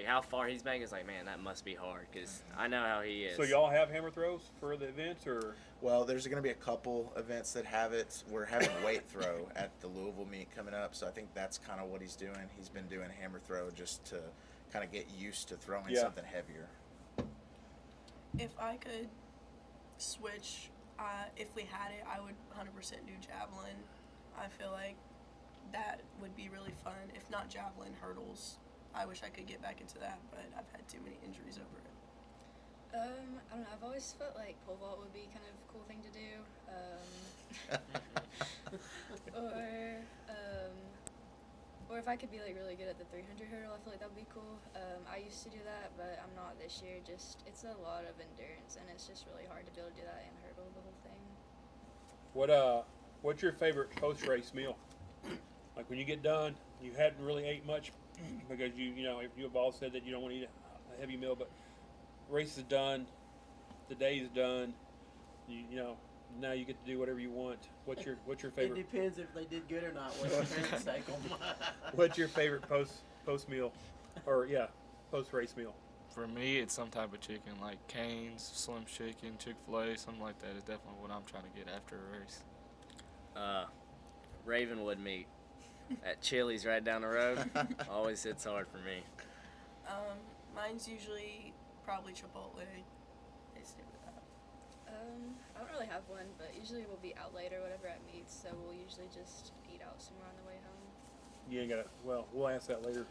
how far he's making is like, man, that must be hard because I know how he is. So y'all have hammer throws for the events, or? Well, there's going to be a couple events that have it. We're having weight throw at the Louisville meet coming up, so I think that's kind of what he's doing. He's been doing hammer throw just to kind of get used to throwing something heavier. If I could switch, if we had it, I would 100% do javelin. I feel like that would be really fun. If not javelin, hurdles. I wish I could get back into that, but I've had too many injuries over it. I don't know. I've always felt like pole vault would be kind of a cool thing to do. Or if I could be like really good at the 300 hurdle, I feel like that would be cool. I used to do that, but I'm not this year. Just it's a lot of endurance, and it's just really hard to be able to do that and hurdle the whole thing. What's your favorite post-race meal? Like when you get done, you hadn't really ate much because you've all said that you don't want to eat a heavy meal, but race is done, the day is done. Now you get to do whatever you want. What's your favorite? It depends if they did good or not. What the parents take them. What's your favorite post meal, or post race meal? For me, it's some type of chicken, like Cane's, Slim Chicken, Chick-fil-A, something like that is definitely what I'm trying to get after a race. Ravenwood meat at Chili's right down the road always hits hard for me. Mine's usually probably Chipotle. They stay with that. I don't really have one, but usually we'll be out late or whatever at meets, so we'll usually just eat out somewhere on the way home. You ain't gotta. Well, we'll ask that later.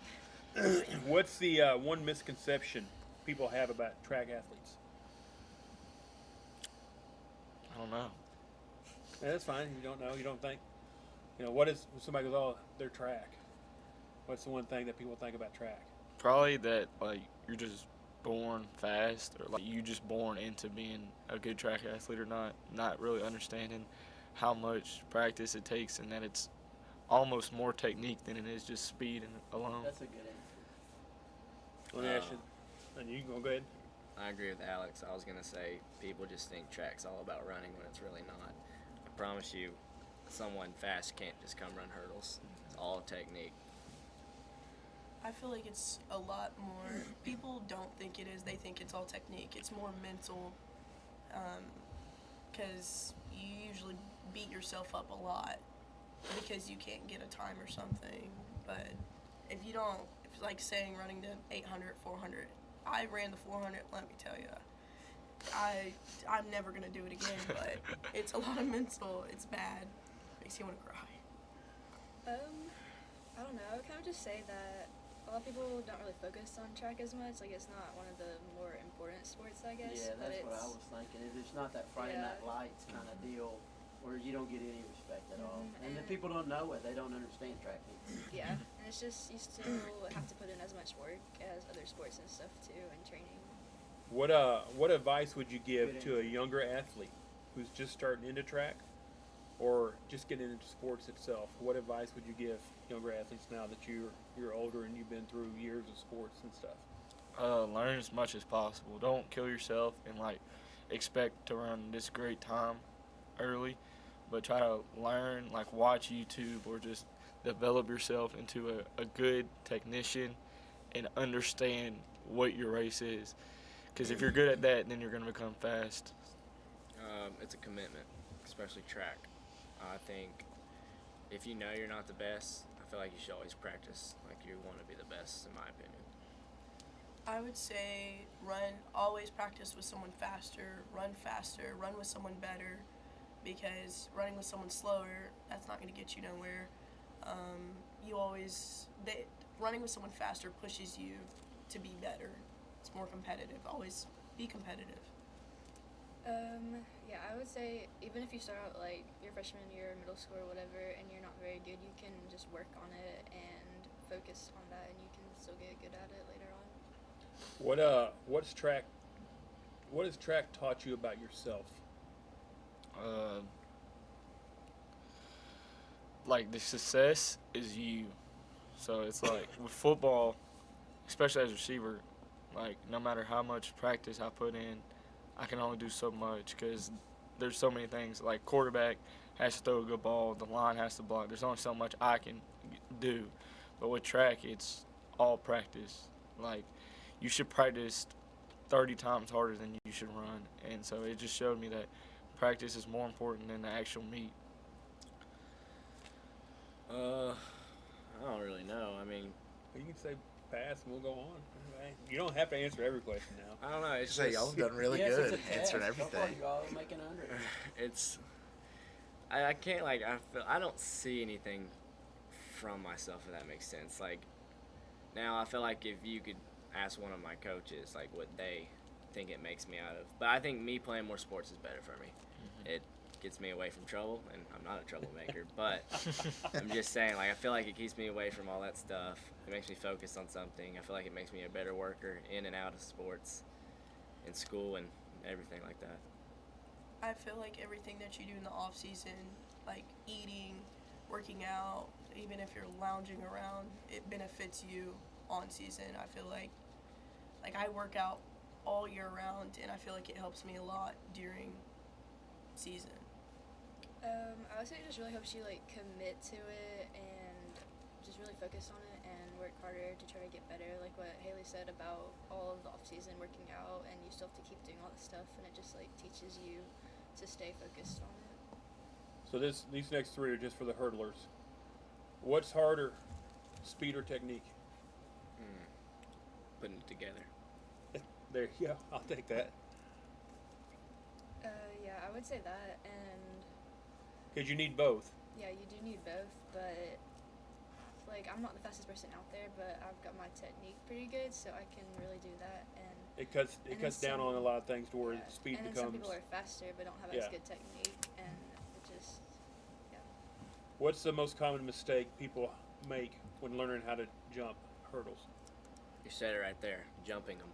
What's the one misconception people have about track athletes? I don't know. Yeah, that's fine. You don't know. You don't think. What is when somebody goes, "Oh, they're track." What's the one thing that people think about track? Probably that like you're just born fast, or like you just born into being a good track athlete or not really understanding how much practice it takes, and that it's almost more technique than it is just speed alone. That's a good answer. Let me ask you, and you can go ahead. I agree with Alex. I was gonna say people just think track's all about running when it's really not. I promise you, someone fast can't just come run hurdles. It's all technique. I feel like it's a lot more. People don't think it is. They think it's all technique. It's more mental, because you usually beat yourself up a lot because you can't get a time or something. But if you don't, if like saying running the 800, 400, I ran the 400. Let me tell you, I'm never gonna do it again. But it's a lot of mental. It's bad. Makes you want to cry. I don't know. I would kind of just say that a lot of people don't really focus on track as much. Like, it's not one of the more important sports, I guess. Yeah, but that's it's, what I was thinking. It's not that Friday Night Lights kind of deal where you don't get any respect at all. And the people don't know it. They don't understand track meets. Yeah, and it's just you still have to put in as much work as other sports and stuff too, and training. What advice would you give to a younger athlete who's just starting into track, or just getting into sports itself? What advice would you give younger athletes now that you're older and you've been through years of sports and stuff? Learn as much as possible. Don't kill yourself and like expect to run this great time early, but try to learn, like watch YouTube or just develop yourself into a good technician and understand what your race is. Because if you're good at that, then you're going to become fast. It's a commitment, especially track. I think if you know you're not the best, I feel like you should always practice like you want to be the best, in my opinion. I would say always practice with someone faster, run with someone better, because running with someone slower, that's not going to get you nowhere. Running with someone faster pushes you to be better. It's more competitive. Always be competitive. Yeah, I would say even if you start out like your freshman year, middle school, or whatever, and you're not very good, you can just work on it and focus on that, and you can still get good at it later on. What has track taught you about yourself? Like the success is you. So it's like with football, especially as a receiver, like no matter how much practice I put in, I can only do so much because there's so many things. Like quarterback has to throw a good ball, the line has to block. There's only so much I can do. But with track, it's all practice. Like you should practice 30 times harder than you should run. And so it just showed me that practice is more important than the actual meet. I don't really know. I mean, you can say pass and we'll go on. You don't have to answer every question now. I don't know. It's Say y'all have done really Yes, good it's a answering test. Don't everything. y'all making 100. It's I can't like I don't see anything from myself, if that makes sense. Like now I feel like if you could ask one of my coaches like what they think it makes me out of, but I think me playing more sports is better for me. It gets me away from trouble, and I'm not a troublemaker, but I'm just saying, like, I feel like it keeps me away from all that stuff. It makes me focus on something. I feel like it makes me a better worker in and out of sports, in school, and everything like that. I feel like everything that you do in the off season, like eating, working out, even if you're lounging around, it benefits you on season. I feel like I work out all year round, and I feel like it helps me a lot during season. I would say it just really helps you like commit to it and just really focus on it and work harder to try to get better. Like what Haley said about all of the off season working out, and you still have to keep doing all this stuff, and it just like teaches you to stay focused on it. So these next three are just for the hurdlers. What's harder, speed or technique? Putting it together. There, yeah, I'll take that. Yeah, I would say that, and Because you need both. yeah, you do need both, but like I'm not the fastest person out there, but I've got my technique pretty good, so I can really do that. And It cuts and then down on a lot of things to where yeah, speed and then becomes. some people are faster but don't have Yeah. as good technique, and it just What's the most common mistake people make when learning how to jump hurdles? You said it right there, jumping them.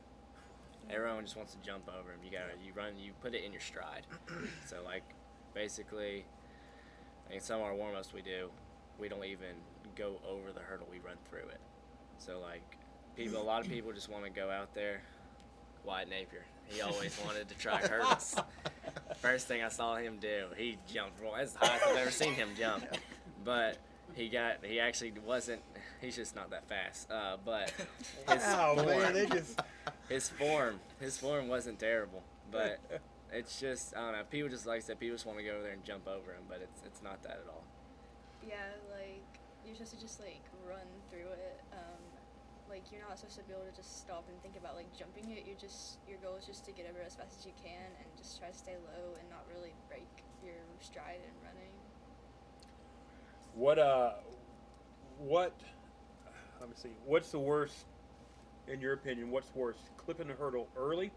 Everyone just wants to jump over them. You put it in your stride. So like, basically, in some of our warm-ups we don't even go over the hurdle, we run through it. So like, a lot of people just want to go out there. Wyatt Napier, he always wanted to try hurdles. First thing I saw him do, he jumped. Well, that's the highest I've ever seen him jump. But he actually wasn't. He's just not that fast. But his form wasn't terrible. But it's just, I don't know. People just, like I said, people just want to go over there and jump over him. But it's not that at all. yeah, like you're supposed to just like run through it. Like you're not supposed to be able to just stop and think about like jumping it. Your goal is just to get over as fast as you can and just try to stay low and not really break your stride in running. Let me see. What's the worst, in your opinion? What's worse, clipping the hurdle early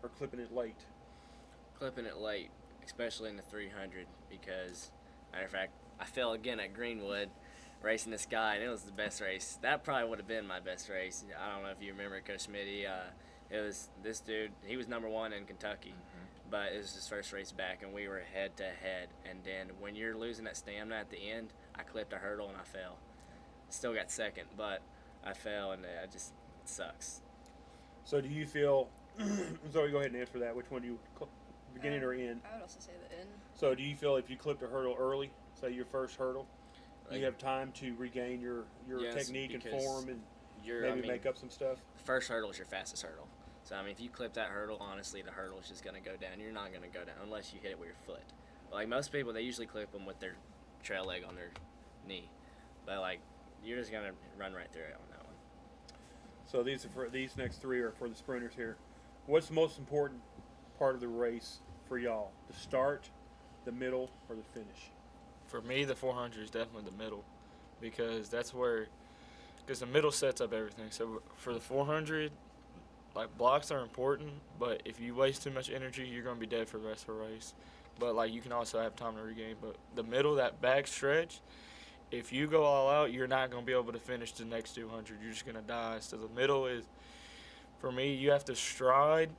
or clipping it late? Clipping it late, especially in the 300, because, matter of fact, I fell again at Greenwood racing this guy, and it was the best race. That probably would have been my best race. I don't know if you remember Coach Smitty. It was this dude. He was number one in Kentucky, but it was his first race back, and we were head to head. And then when you're losing that stamina at the end, I clipped a hurdle and I fell. Still got second, but I fell, and it sucks. So do you feel? Zoe, go ahead and answer that. Which one do you, beginning or end? I would also say the end. So do you feel if you clipped a hurdle early, say your first hurdle, you have time to regain your Yes, technique and because form and I mean, make up some stuff? The first hurdle is your fastest hurdle. So, I mean, if you clip that hurdle, honestly, the hurdle is just going to go down. You're not going to go down unless you hit it with your foot. But, like, most people, they usually clip them with their trail leg on their knee. But, like, you're just going to run right through it on that one. So these next three are for the sprinters here. What's the most important part of the race for y'all? The start, the middle, or the finish? For me, the 400 is definitely the middle, because that's where because the middle sets up everything. So for the 400, like blocks are important, but if you waste too much energy, you're gonna be dead for the rest of the race. But like you can also have time to regain. But the middle, that back stretch, if you go all out, you're not gonna be able to finish the next 200. You're just gonna die. So the middle is, for me, you have to stride,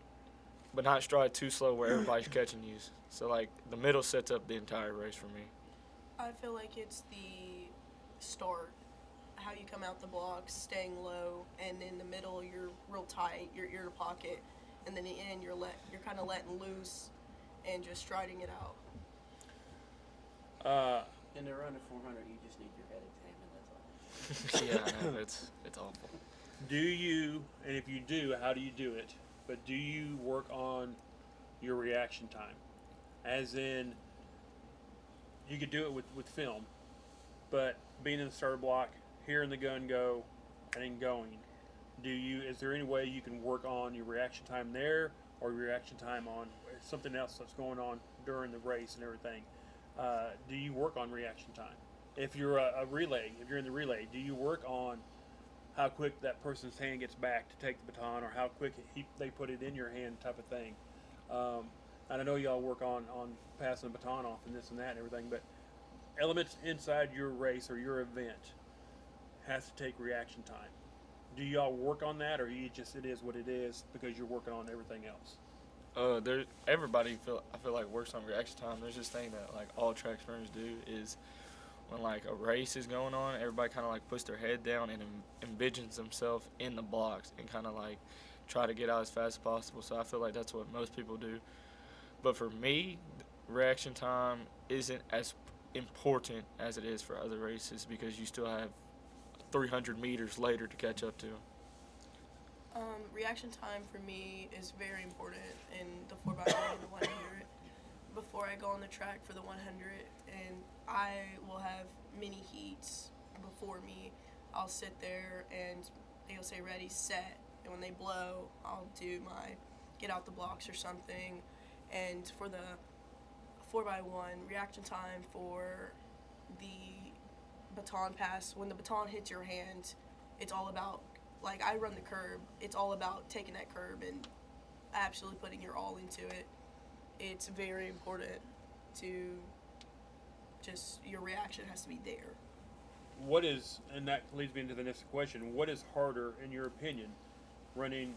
but not stride too slow where everybody's catching you. So like the middle sets up the entire race for me. I feel like it's the start, how you come out the blocks, staying low, and in the middle you're real tight, your ear to pocket, and then the end you're kind of letting loose and just striding it out. In the run to 400, you just need your head examined. That's all. Yeah, I know, it's awful. Do you, and if you do, how do you do it? But do you work on your reaction time? As in, you could do it with film, but being in the starter block, hearing the gun go, and then going. Is there any way you can work on your reaction time there, or your reaction time on something else that's going on during the race and everything? Do you work on reaction time? If you're a relay, if you're in the relay, do you work on how quick that person's hand gets back to take the baton, or how quick they put it in your hand, type of thing? And I know y'all work on passing the baton off and this and that and everything, but elements inside your race or your event has to take reaction time. Do y'all work on that, or it is what it is because you're working on everything else? Everybody I feel like works on reaction time. There's this thing that like all track sprinters do is when like a race is going on, everybody kind of like puts their head down and envisions themselves in the blocks and kind of like try to get out as fast as possible. So I feel like that's what most people do. But for me, reaction time isn't as important as it is for other races because you still have 300 meters later to catch up to. Reaction time for me is very important in the 4x1 and the 100. Before I go on the track for the 100, and I will have mini heats before me, I'll sit there and they'll say ready, set, and when they blow, I'll do my get out the blocks or something. And for the 4x1, reaction time for the baton pass, when the baton hits your hand, it's all about, like I run the curb, it's all about taking that curb and absolutely putting your all into it. It's very important to just, your reaction has to be there. What is, and that leads me into the next question, what is harder, in your opinion, running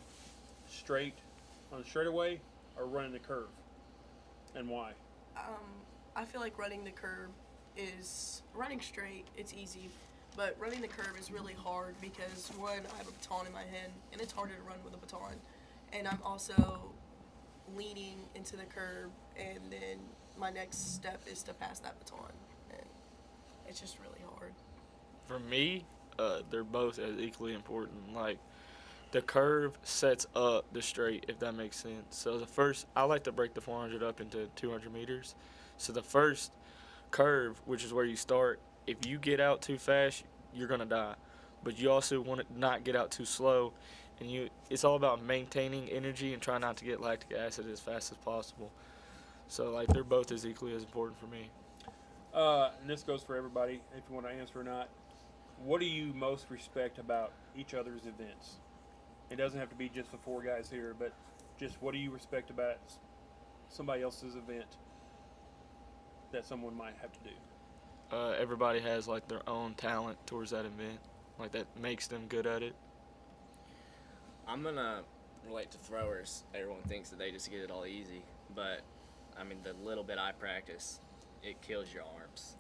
straight on the straightaway or running the curve, and why? I feel like running the curve is, running straight, it's easy, but running the curve is really hard because one, I have a baton in my hand, and it's harder to run with a baton, and I'm also leaning into the curb, and then my next step is to pass that baton, and it's just really hard. For me, they're both as equally important. Like, the curve sets up the straight, if that makes sense. So the first, I like to break the 400 up into 200 meters. So the first curve, which is where you start, if you get out too fast, you're gonna die. But you also want to not get out too slow, and it's all about maintaining energy and trying not to get lactic acid as fast as possible. So like they're both as equally as important for me. And this goes for everybody, if you want to answer or not. What do you most respect about each other's events? It doesn't have to be just the four guys here, but just what do you respect about somebody else's event that someone might have to do? Everybody has like their own talent towards that event, like that makes them good at it. I'm gonna relate to throwers. Everyone thinks that they just get it all easy, but I mean the little bit I practice, it kills your arms.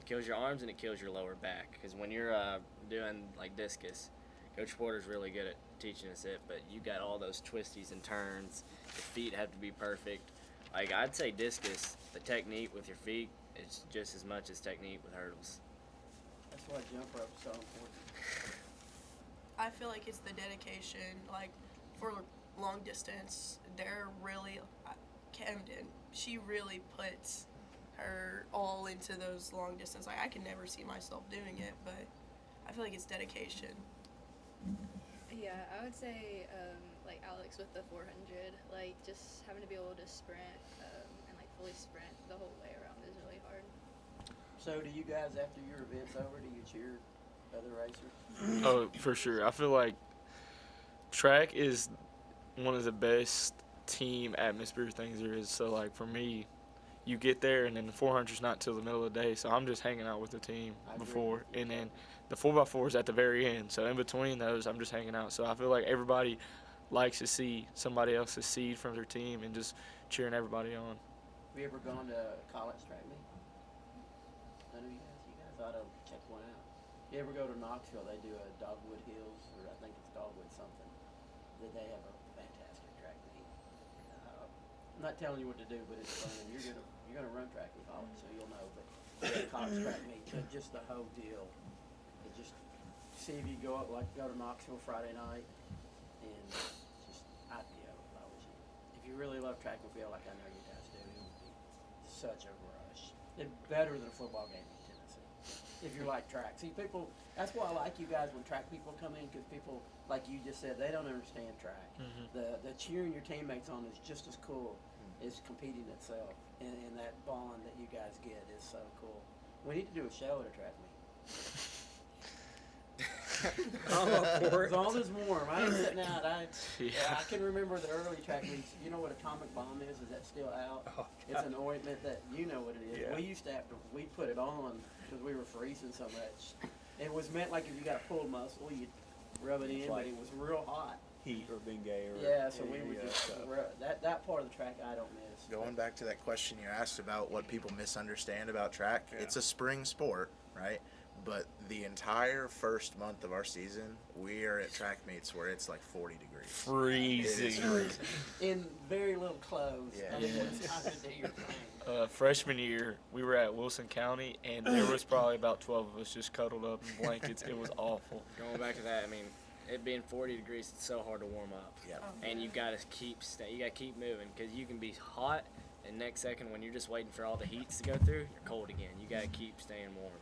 It kills your arms and it kills your lower back. Because when you're doing like discus, Coach Porter's really good at teaching us it, but you got all those twisties and turns. Your feet have to be perfect. Like I'd say discus, the technique with your feet, it's just as much as technique with hurdles. That's why jump rope's so important. I feel like it's the dedication, like for long distance, they're really, Camden, she really puts her all into those long distance. Like I can never see myself doing it, but I feel like it's dedication. Yeah, I would say like Alex with the 400, like just having to be able to sprint and like fully sprint the whole way around is really hard. So do you guys, after your event's over, do you cheer other racers? Oh, for sure. I feel like track is one of the best team atmosphere things there is. So, like, for me, you get there, and then the 400's not till the middle of the day, so I'm just hanging out with the team before. And then the 4x4 is at the very end. So, in between those, I'm just hanging out. So, I feel like everybody likes to see somebody else succeed from their team and just cheering everybody on. Have you ever gone to a college track meet? None of you guys? You guys ought to check one out. You ever go to Knoxville, they do a Dogwood Hills, or I think it's Dogwood something. They have a fantastic track meet. I'm not telling you what to do, but it's fun. And you're gonna run track in college, so you'll know. But yeah, college track meet, but just the whole deal. But just see if you go up, like go to Knoxville Friday night, and just I'd go if I was you. If you really love track and field, like I know you guys do, it would be such a rush. It's better than a football game in Tennessee. If you like track, see people. That's why I like you guys when track people come in, because people, like you just said, they don't understand track. The cheering your teammates on is just as cool as competing itself, and that bond that you guys get is so cool. We need to do a show at a track meet. As long as warm. I ain't sitting out. I can remember the early track meets. You know what atomic bomb is? Is that still out? Oh, It's an ointment that you know what it is. Yeah. We used to have to. We put it on because we were freezing so much. It was meant like if you got a pulled muscle, you'd rub it in, but it was real hot. Heat or Bengay or Yeah, so we would just that part of the track I don't miss. Going back to that question you asked about what people misunderstand about track, it's a spring sport, right? But the entire first month of our season, we are at track meets where it's like 40 degrees. Freezing. It is freezing. In very little clothes. Yeah. I mean, it's time to do your thing. Freshman year, we were at Wilson County, and there was probably about 12 of us just cuddled up in blankets. It was awful. Going back to that, I mean, it being 40 degrees, it's so hard to warm up. Yeah. And you gotta keep moving, because you can be hot, and next second when you're just waiting for all the heats to go through, you're cold again. You gotta keep staying warm.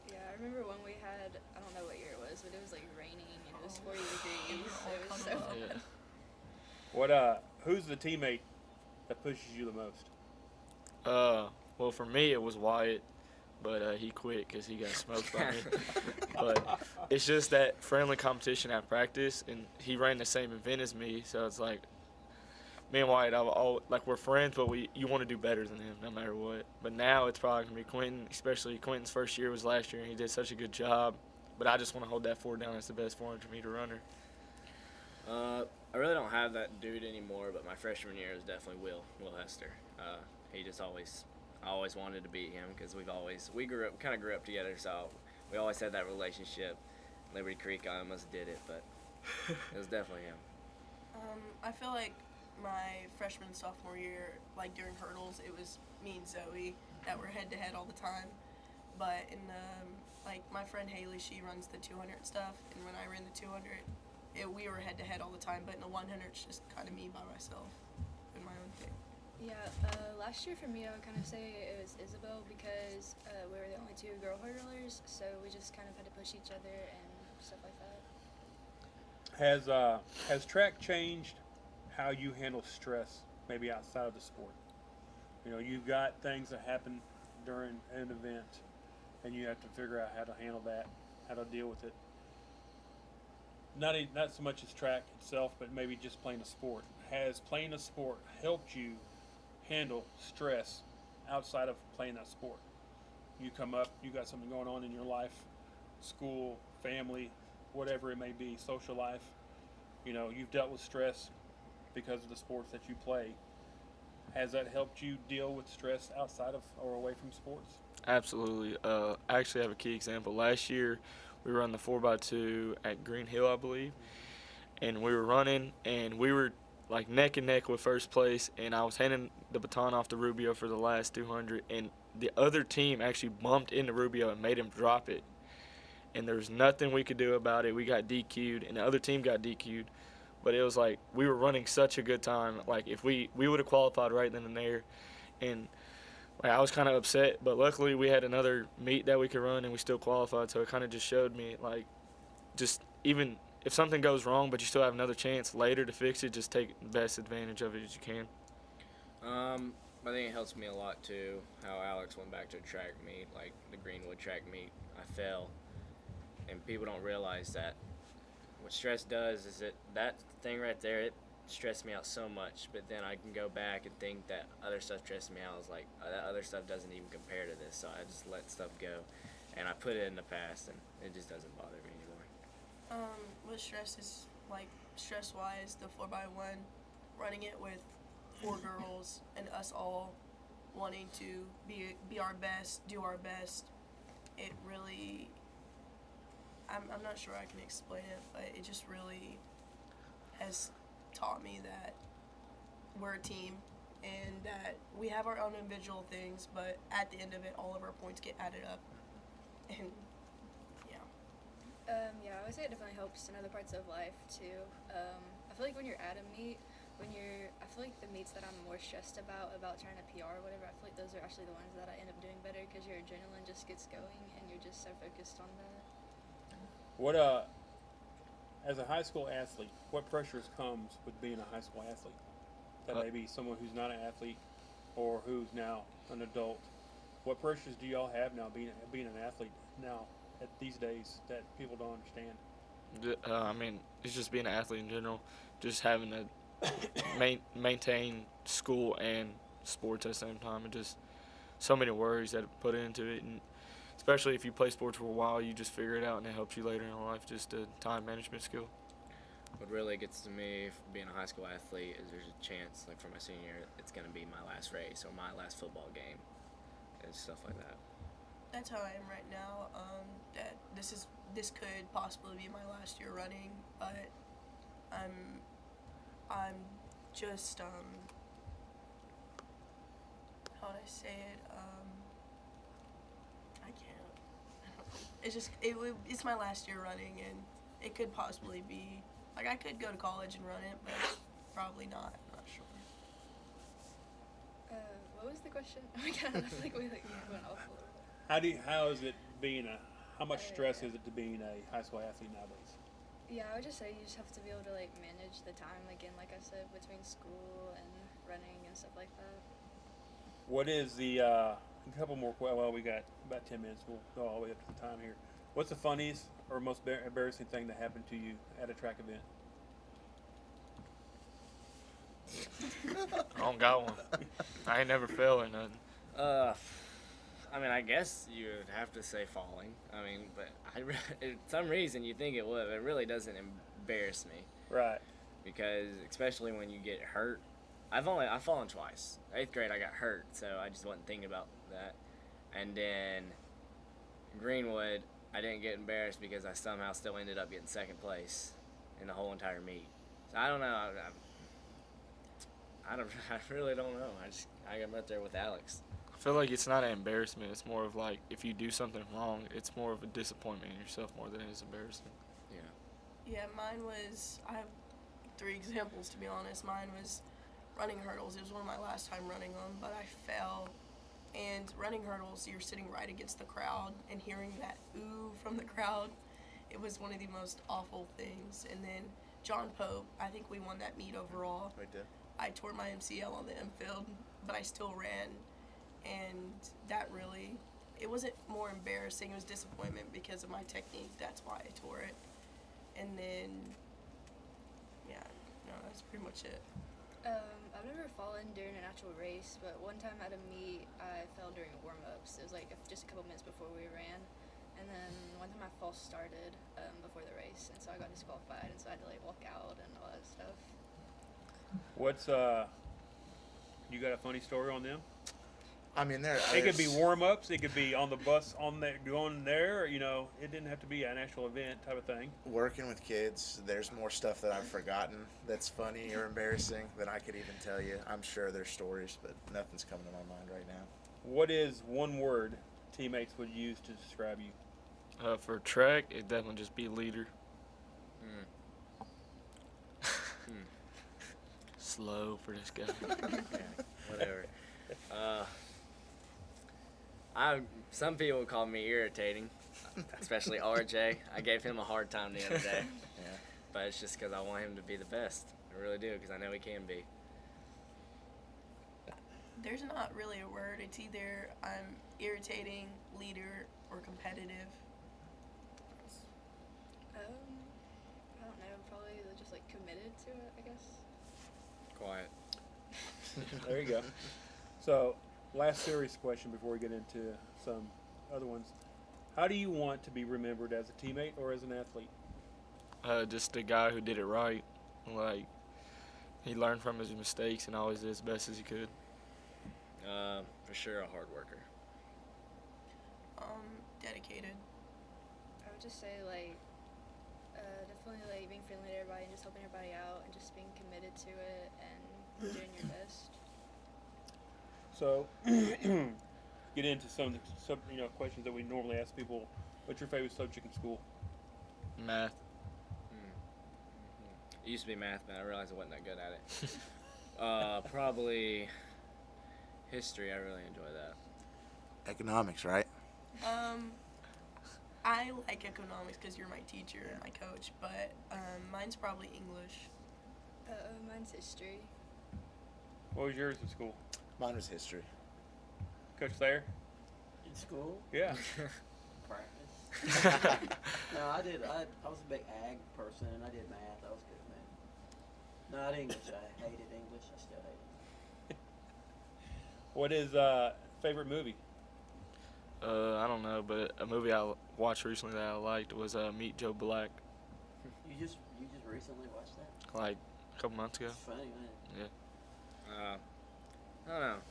Yeah, I remember when we had, I don't know what year it was, but it was like raining and it was 40 degrees. It was so fun. What? Who's the teammate that pushes you the most? Well, for me, it was Wyatt, but he quit because he got smoked by me. But it's just that friendly competition at practice, and he ran the same event as me, so it's like me and Wyatt, we're friends, but you want to do better than him no matter what. But now it's probably going to be Quentin, especially Quentin's first year was last year, and he did such a good job. But I just want to hold that fort down as the best 400-meter runner. I really don't have that dude anymore, but my freshman year was definitely Will Hester. He just I always wanted to beat him because we kind of grew up together, so we always had that relationship. Liberty Creek, I almost did it, but it was definitely him. I feel like my freshman and sophomore year, like during hurdles, it was me and Zoe that were head to head all the time. But in like my friend Haley, she runs the 200 stuff, and when I ran the 200, we were head to head all the time. But in the 100, it's just kind of me by myself in my own thing. Yeah, last year for me, I would kind of say it was Isabel because we were the only two girl hurdlers, so we just kind of had to push each other and stuff like that. Has track changed how you handle stress, maybe outside of the sport? You know, you've got things that happen during an event, and you have to figure out how to handle that, how to deal with it. Not so much as track itself, but maybe just playing a sport. Has playing a sport helped you handle stress outside of playing that sport? You come up, you got something going on in your life, school, family, whatever it may be, social life. You know, you've dealt with stress because of the sports that you play. Has that helped you deal with stress outside of or away from sports? Absolutely. I actually have a key example. Last year, we ran the 4x2 at Green Hill, I believe, and we were running, and we were like neck and neck with first place, and I was handing the baton off to Rubio for the last 200, and the other team actually bumped into Rubio and made him drop it, and there was nothing we could do about it. We got DQ'd, and the other team got DQ'd, but it was like we were running such a good time. Like if we would have qualified right then and there, and like, I was kind of upset, but luckily we had another meet that we could run, and we still qualified, so it kind of just showed me, like, just even if something goes wrong but you still have another chance later to fix it, just take the best advantage of it as you can. I think it helps me a lot too, how Alex went back to a track meet, like the Greenwood track meet. I fell, and people don't realize that what stress does is that thing right there, it stressed me out so much, but then I can go back and think that other stuff stressed me out. I was like, that other stuff doesn't even compare to this, so I just let stuff go, and I put it in the past, and it just doesn't bother me anymore. With stress is, like, stress-wise, the 4x1, running it with 4 girls and us all wanting to be our best, do our best, it really, I'm not sure I can explain it, but it just really has taught me that we're a team and that we have our own individual things, but at the end of it, all of our points get added up. And yeah, I would say it definitely helps in other parts of life too. I feel like when you're at a meet, I feel like the meets that I'm more stressed about trying to PR or whatever, I feel like those are actually the ones that I end up doing better because your adrenaline just gets going and you're just so focused on that. What as a high school athlete, what pressures comes with being a high school athlete? That may be someone who's not an athlete or who's now an adult. What pressures do y'all have now being an athlete now at these days that people don't understand? I mean, it's just being an athlete in general, just having to maintain school and sports at the same time, and just so many worries that put into it, and especially if you play sports for a while, you just figure it out and it helps you later in life, just a time management skill. What really gets to me for being a high school athlete is there's a chance, like for my senior year, it's going to be my last race or my last football game and stuff like that. That's how I am right now. That this could possibly be my last year running, but I'm just how would I say it? I can't. It's just it's my last year running, and it could possibly be like I could go to college and run it, but probably not. I'm not sure. What was the question? Oh my god, I feel like we went off a little bit. How is it being how much stress is it to being a high school athlete nowadays? Yeah, I would just say you just have to be able to like manage the time again, like I said, between school and running and stuff like that. What is the a couple more? Well, we got about 10 minutes. We'll go all the way up to the time here. What's the funniest or most embarrassing thing that happened to you at a track event? I don't got one. I ain't never fell or nothing. I mean, I guess you would have to say falling. I mean, but for some reason you think it would, but it really doesn't embarrass me. Right. Because especially when you get hurt. I've fallen twice. 8th grade I got hurt, so I just wasn't thinking about that. And then Greenwood, I didn't get embarrassed because I somehow still ended up getting 2nd place in the whole entire meet. So I don't know. I really don't know. I got up there with Alex. I feel like it's not an embarrassment. It's more of like if you do something wrong, it's more of a disappointment in yourself more than it is embarrassment. Yeah, mine was, I have 3 examples to be honest. Mine was running hurdles. It was one of my last time running them, but I fell. And running hurdles, you're sitting right against the crowd and hearing that ooh from the crowd. It was one of the most awful things. And then John Pope, I think we won that meet overall. We did. I tore my MCL on the infield, but I still ran. And that really, it wasn't more embarrassing, it was disappointment because of my technique. That's why I tore it. And then, yeah, no, that's pretty much it. I've never fallen during an actual race, but one time at a meet, I fell during warm-ups. It was like just a couple minutes before we ran. And then one time my fall started before the race, and so I got disqualified, and so I had to like walk out and all that stuff. What's you got a funny story on them? I mean, it could be warm-ups. It could be on the bus going there. You know, it didn't have to be an actual event type of thing. Working with kids, there's more stuff that I've forgotten that's funny or embarrassing than I could even tell you. I'm sure there's stories, but nothing's coming to my mind right now. What is one word teammates would use to describe you? For track, it'd definitely just be leader. Slow for this guy. Yeah, whatever. Some people call me irritating, especially RJ. I gave him a hard time the other day. Yeah. But it's just because I want him to be the best. I really do, because I know he can be. There's not really a word. It's either I'm irritating, leader, or competitive. it, I guess. Quiet. There you go. So, last serious question before we get into some other ones. How do you want to be remembered, as a teammate or as an athlete? Just the guy who did it right. Like, he learned from his mistakes and always did as best as he could. For sure a hard worker. Dedicated. I would just say, like, definitely, like, being friendly to everybody and just helping everybody out and just being committed to it and doing your best. So, get into some questions that we normally ask people. What's your favorite subject in school? Math. It used to be math, but I realized I wasn't that good at it. Probably history. I really enjoy that. Economics, right? I like economics because you're my teacher and my coach, but mine's probably English. Mine's history. What was yours in school? Mine was history. Coach Thayer? In school? Yeah. Practice. No, I was a big ag person, and I did math. I was good at math. Not English. I hated English. I still hate it. What is favorite movie? I don't know, but a movie I watched recently that I liked was Meet Joe Black. You just recently watched that? Like a couple months ago. It's funny, man. Yeah. I don't know.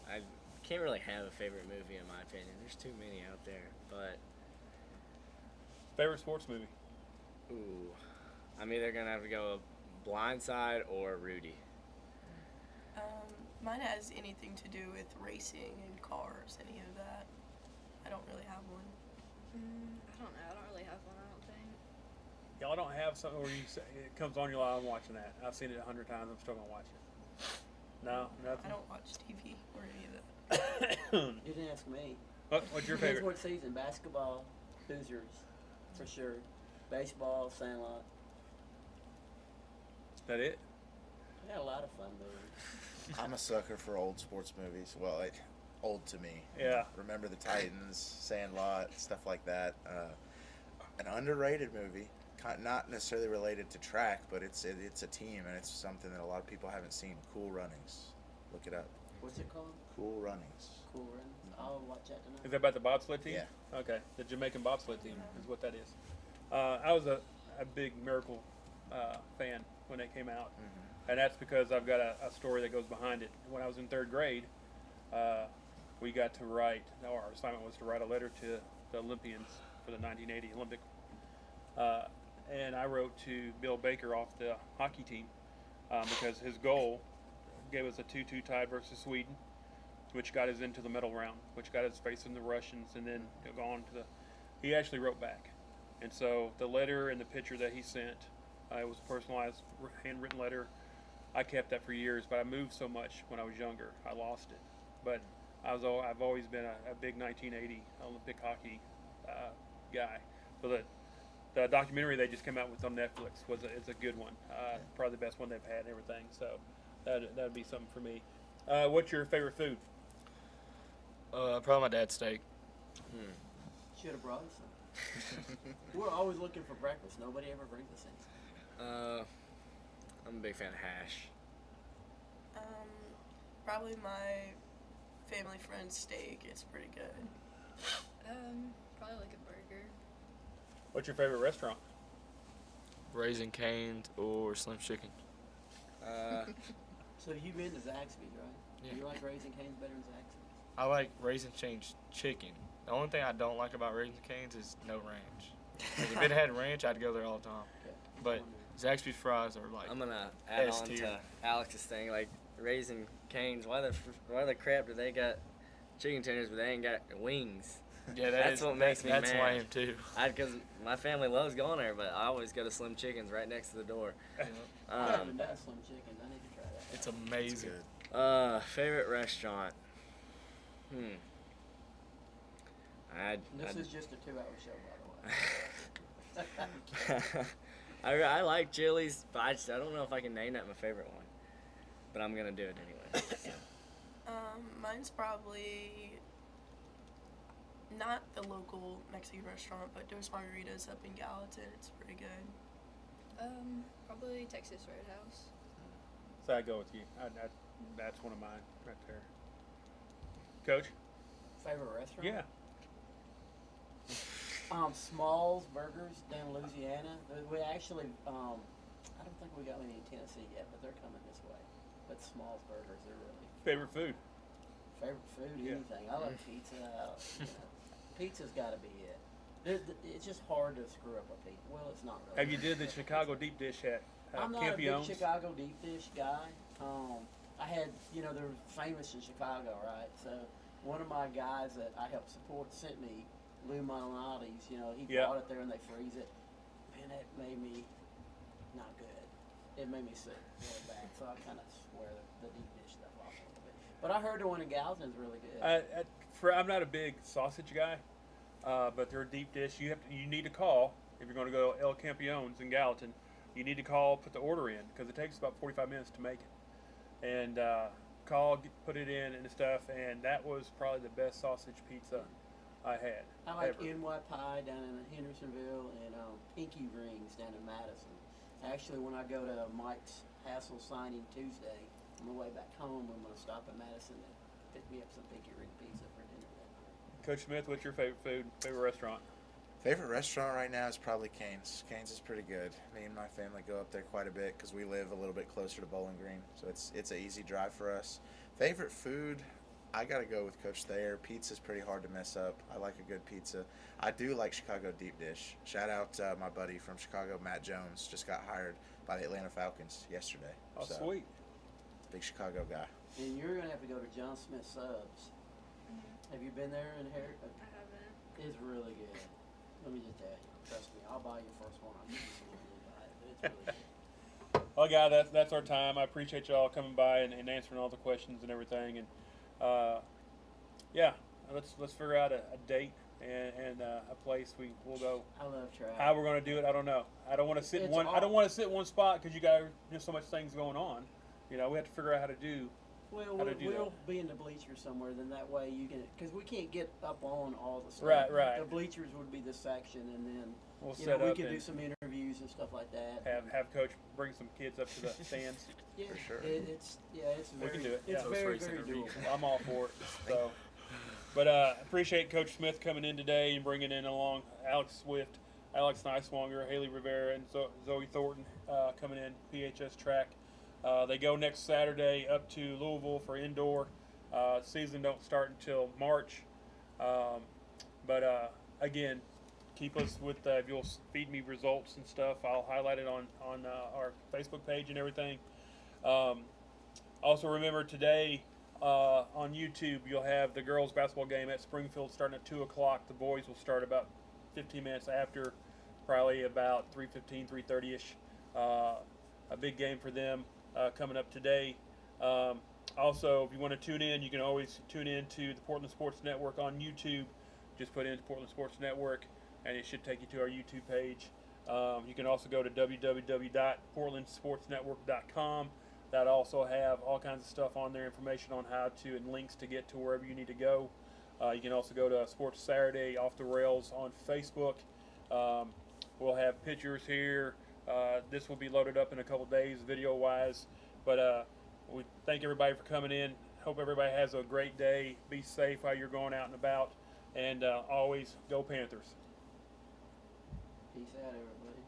I can't really have a favorite movie in my opinion. There's too many out there, but Favorite sports movie? ooh, I'm either gonna have to go Blindside or Rudy. Mine has anything to do with racing and cars, any of that. I don't really have one. I don't know. I don't really have one, I don't think. Y'all don't have something where you say, it comes on your live, I'm watching that. I've seen it 100 times, I'm still gonna watch it. No, nothing. I don't watch TV or any of that. You didn't ask me. What's your favorite? What season? Basketball, Hoosiers, for sure. Baseball, Sandlot. Is that it? I had a lot of fun movies. I'm a sucker for old sports movies. Well, old to me. Yeah. Remember the Titans, Sandlot, stuff like that. An underrated movie, not necessarily related to track, but it's a team, and it's something that a lot of people haven't seen. Cool Runnings. Look it up. What's it called? Cool Runnings. Cool Runnings. I'll watch that tonight. Is that about the bobsled team? Yeah. Okay, the Jamaican bobsled team is what that is. I was a big Miracle fan when they came out, and that's because I've got a story that goes behind it. When I was in 3rd grade, we got to write, our assignment was to write a letter to the Olympians for the 1980 Olympic, and I wrote to Bill Baker off the hockey team because his goal gave us a 2-2 tie versus Sweden, which got us into the medal round, which got us facing the Russians, and then go on to he actually wrote back. And so the letter and the picture that he sent, it was a personalized handwritten letter. I kept that for years, but I moved so much when I was younger, I lost it. But I've always been a big 1980 Olympic hockey guy. So the documentary they just came out with on Netflix it's a good one, probably the best one they've had and everything. So that'd be something for me. What's your favorite food? Probably my dad's steak. Should have brought us some. We're always looking for breakfast. Nobody ever brings us anything. I'm a big fan of hash. Probably my family friend's steak. It's pretty good. Probably like a burger. What's your favorite restaurant? Raising Cane's or Slim Chicken. So you've been to Zaxby's, right? Yeah. You like Raising Cane's better than Zaxby's? I like Raising Cane's chicken. The only thing I don't like about Raising Cane's is no ranch. Like, if it had ranch, I'd go there all the time. Okay. But Zaxby's fries are like I'm gonna add S on tier. to Alex's thing, like Raising Cane's. Why the crap do they got chicken tenders but they ain't got wings? Yeah, that's what makes me mad. That's lame too. Because my family loves going there, but I always go to Slim Chickens right next to the door. I haven't done Slim Chicken. I need to try that. It's amazing. Favorite restaurant? This is just a 2-hour show, by the way. I like Chili's, but I don't know if I can name that my favorite one. But I'm gonna do it anyway. Mine's probably not the local Mexican restaurant, but Dos Margaritas up in Gallatin. It's pretty good. Probably Texas Roadhouse. So I go with you. That's one of mine right there. Coach? Favorite restaurant? Yeah. Smalls Burgers down in Louisiana. We actually, I don't think we got any in Tennessee yet, but they're coming this way. But Smalls Burgers, they're really Favorite food? favorite food. Yeah. Anything. I love pizza. Pizza's got to be it. It's just hard to screw up a pizza. Well, it's not really. Have you did the Chicago deep dish at I'm not a big Campione's? Chicago deep dish guy. I had, they're famous in Chicago, right? So one of my guys that I help support sent me Lou Malnati's. He bought it there and they freeze it. Man, that made me not good. It made me sick really bad. So I kind of swear the deep dish stuff off a little bit. But I heard the one in Gallatin's really good. I'm not a big sausage guy, but their deep dish, you need to call if you're going to go to El Campione's in Gallatin. You need to call, put the order in, because it takes about 45 minutes to make it. And put it in and stuff, and that was probably the best sausage pizza I had. I like ever. NY Pie down in Hendersonville and Pinky Rings down in Madison. Actually, when I go to Mike's Hassel signing Tuesday, on the way back home, I'm going to stop in Madison and pick me up some Pinky Ring pizza for dinner that night. Coach Smith, what's your favorite food, favorite restaurant? Favorite restaurant right now is probably Cane's. Cane's is pretty good. Me and my family go up there quite a bit because we live a little bit closer to Bowling Green, so it's an easy drive for us. Favorite food, I gotta go with Coach Thayer. Pizza's pretty hard to mess up. I like a good pizza. I do like Chicago deep dish. Shout out my buddy from Chicago, Matt Jones, just got hired by the Atlanta Falcons yesterday. Oh, sweet. Big Chicago guy. And you're gonna have to go to John Smith Subs. Have you been there in Harry? I haven't. It's really good. Let me just tell you. Trust me, I'll buy you first one. I'll give you some money to buy it. But it's really good. Well, guys, that's our time. I appreciate y'all coming by and answering all the questions and everything. And let's figure out a date and a place we'll go. I love travel. How we're going to do it, I don't know. I don't want to sit in It's one. I all- don't want to sit in one spot because you got so much things going on. We have to figure out how to do. Well, how to we'll, do we'll that. be in the bleachers somewhere. Then that way you can, because we can't get up on all the stuff. Right. The bleachers would be the section, and then We'll we set up can do and some interviews and stuff like that. have Coach bring some kids up to the stands. Yeah, For sure. It's We very, can do it. It's Yeah. very, Post-race very interview. doable. I'm all for it. So, but appreciate Coach Smith coming in today and bringing in along Alex Swift, Alex Neiswanger, Haley Rivera, and Zoe Thornton coming in PHS track. They go next Saturday up to Louisville for indoor. Season don't start until March. But again, keep us with if you'll feed me results and stuff. I'll highlight it on our Facebook page and everything. Also remember today on YouTube you'll have the girls basketball game at Springfield starting at 2 o'clock. The boys will start about 15 minutes after, probably about 3:15, 3:30ish. A big game for them coming up today. Also, if you want to tune in, you can always tune in to the Portland Sports Network on YouTube. Just put in Portland Sports Network, and it should take you to our YouTube page. You can also go to www.portlandsportsnetwork.com. That also have all kinds of stuff on there, information on how to and links to get to wherever you need to go. You can also go to Sports Saturday Off the Rails on Facebook. We'll have pictures here. This will be loaded up in a couple days, video-wise. But we thank everybody for coming in. Hope everybody has a great day. Be safe while you're going out and about. And always go Panthers. Peace out, everybody.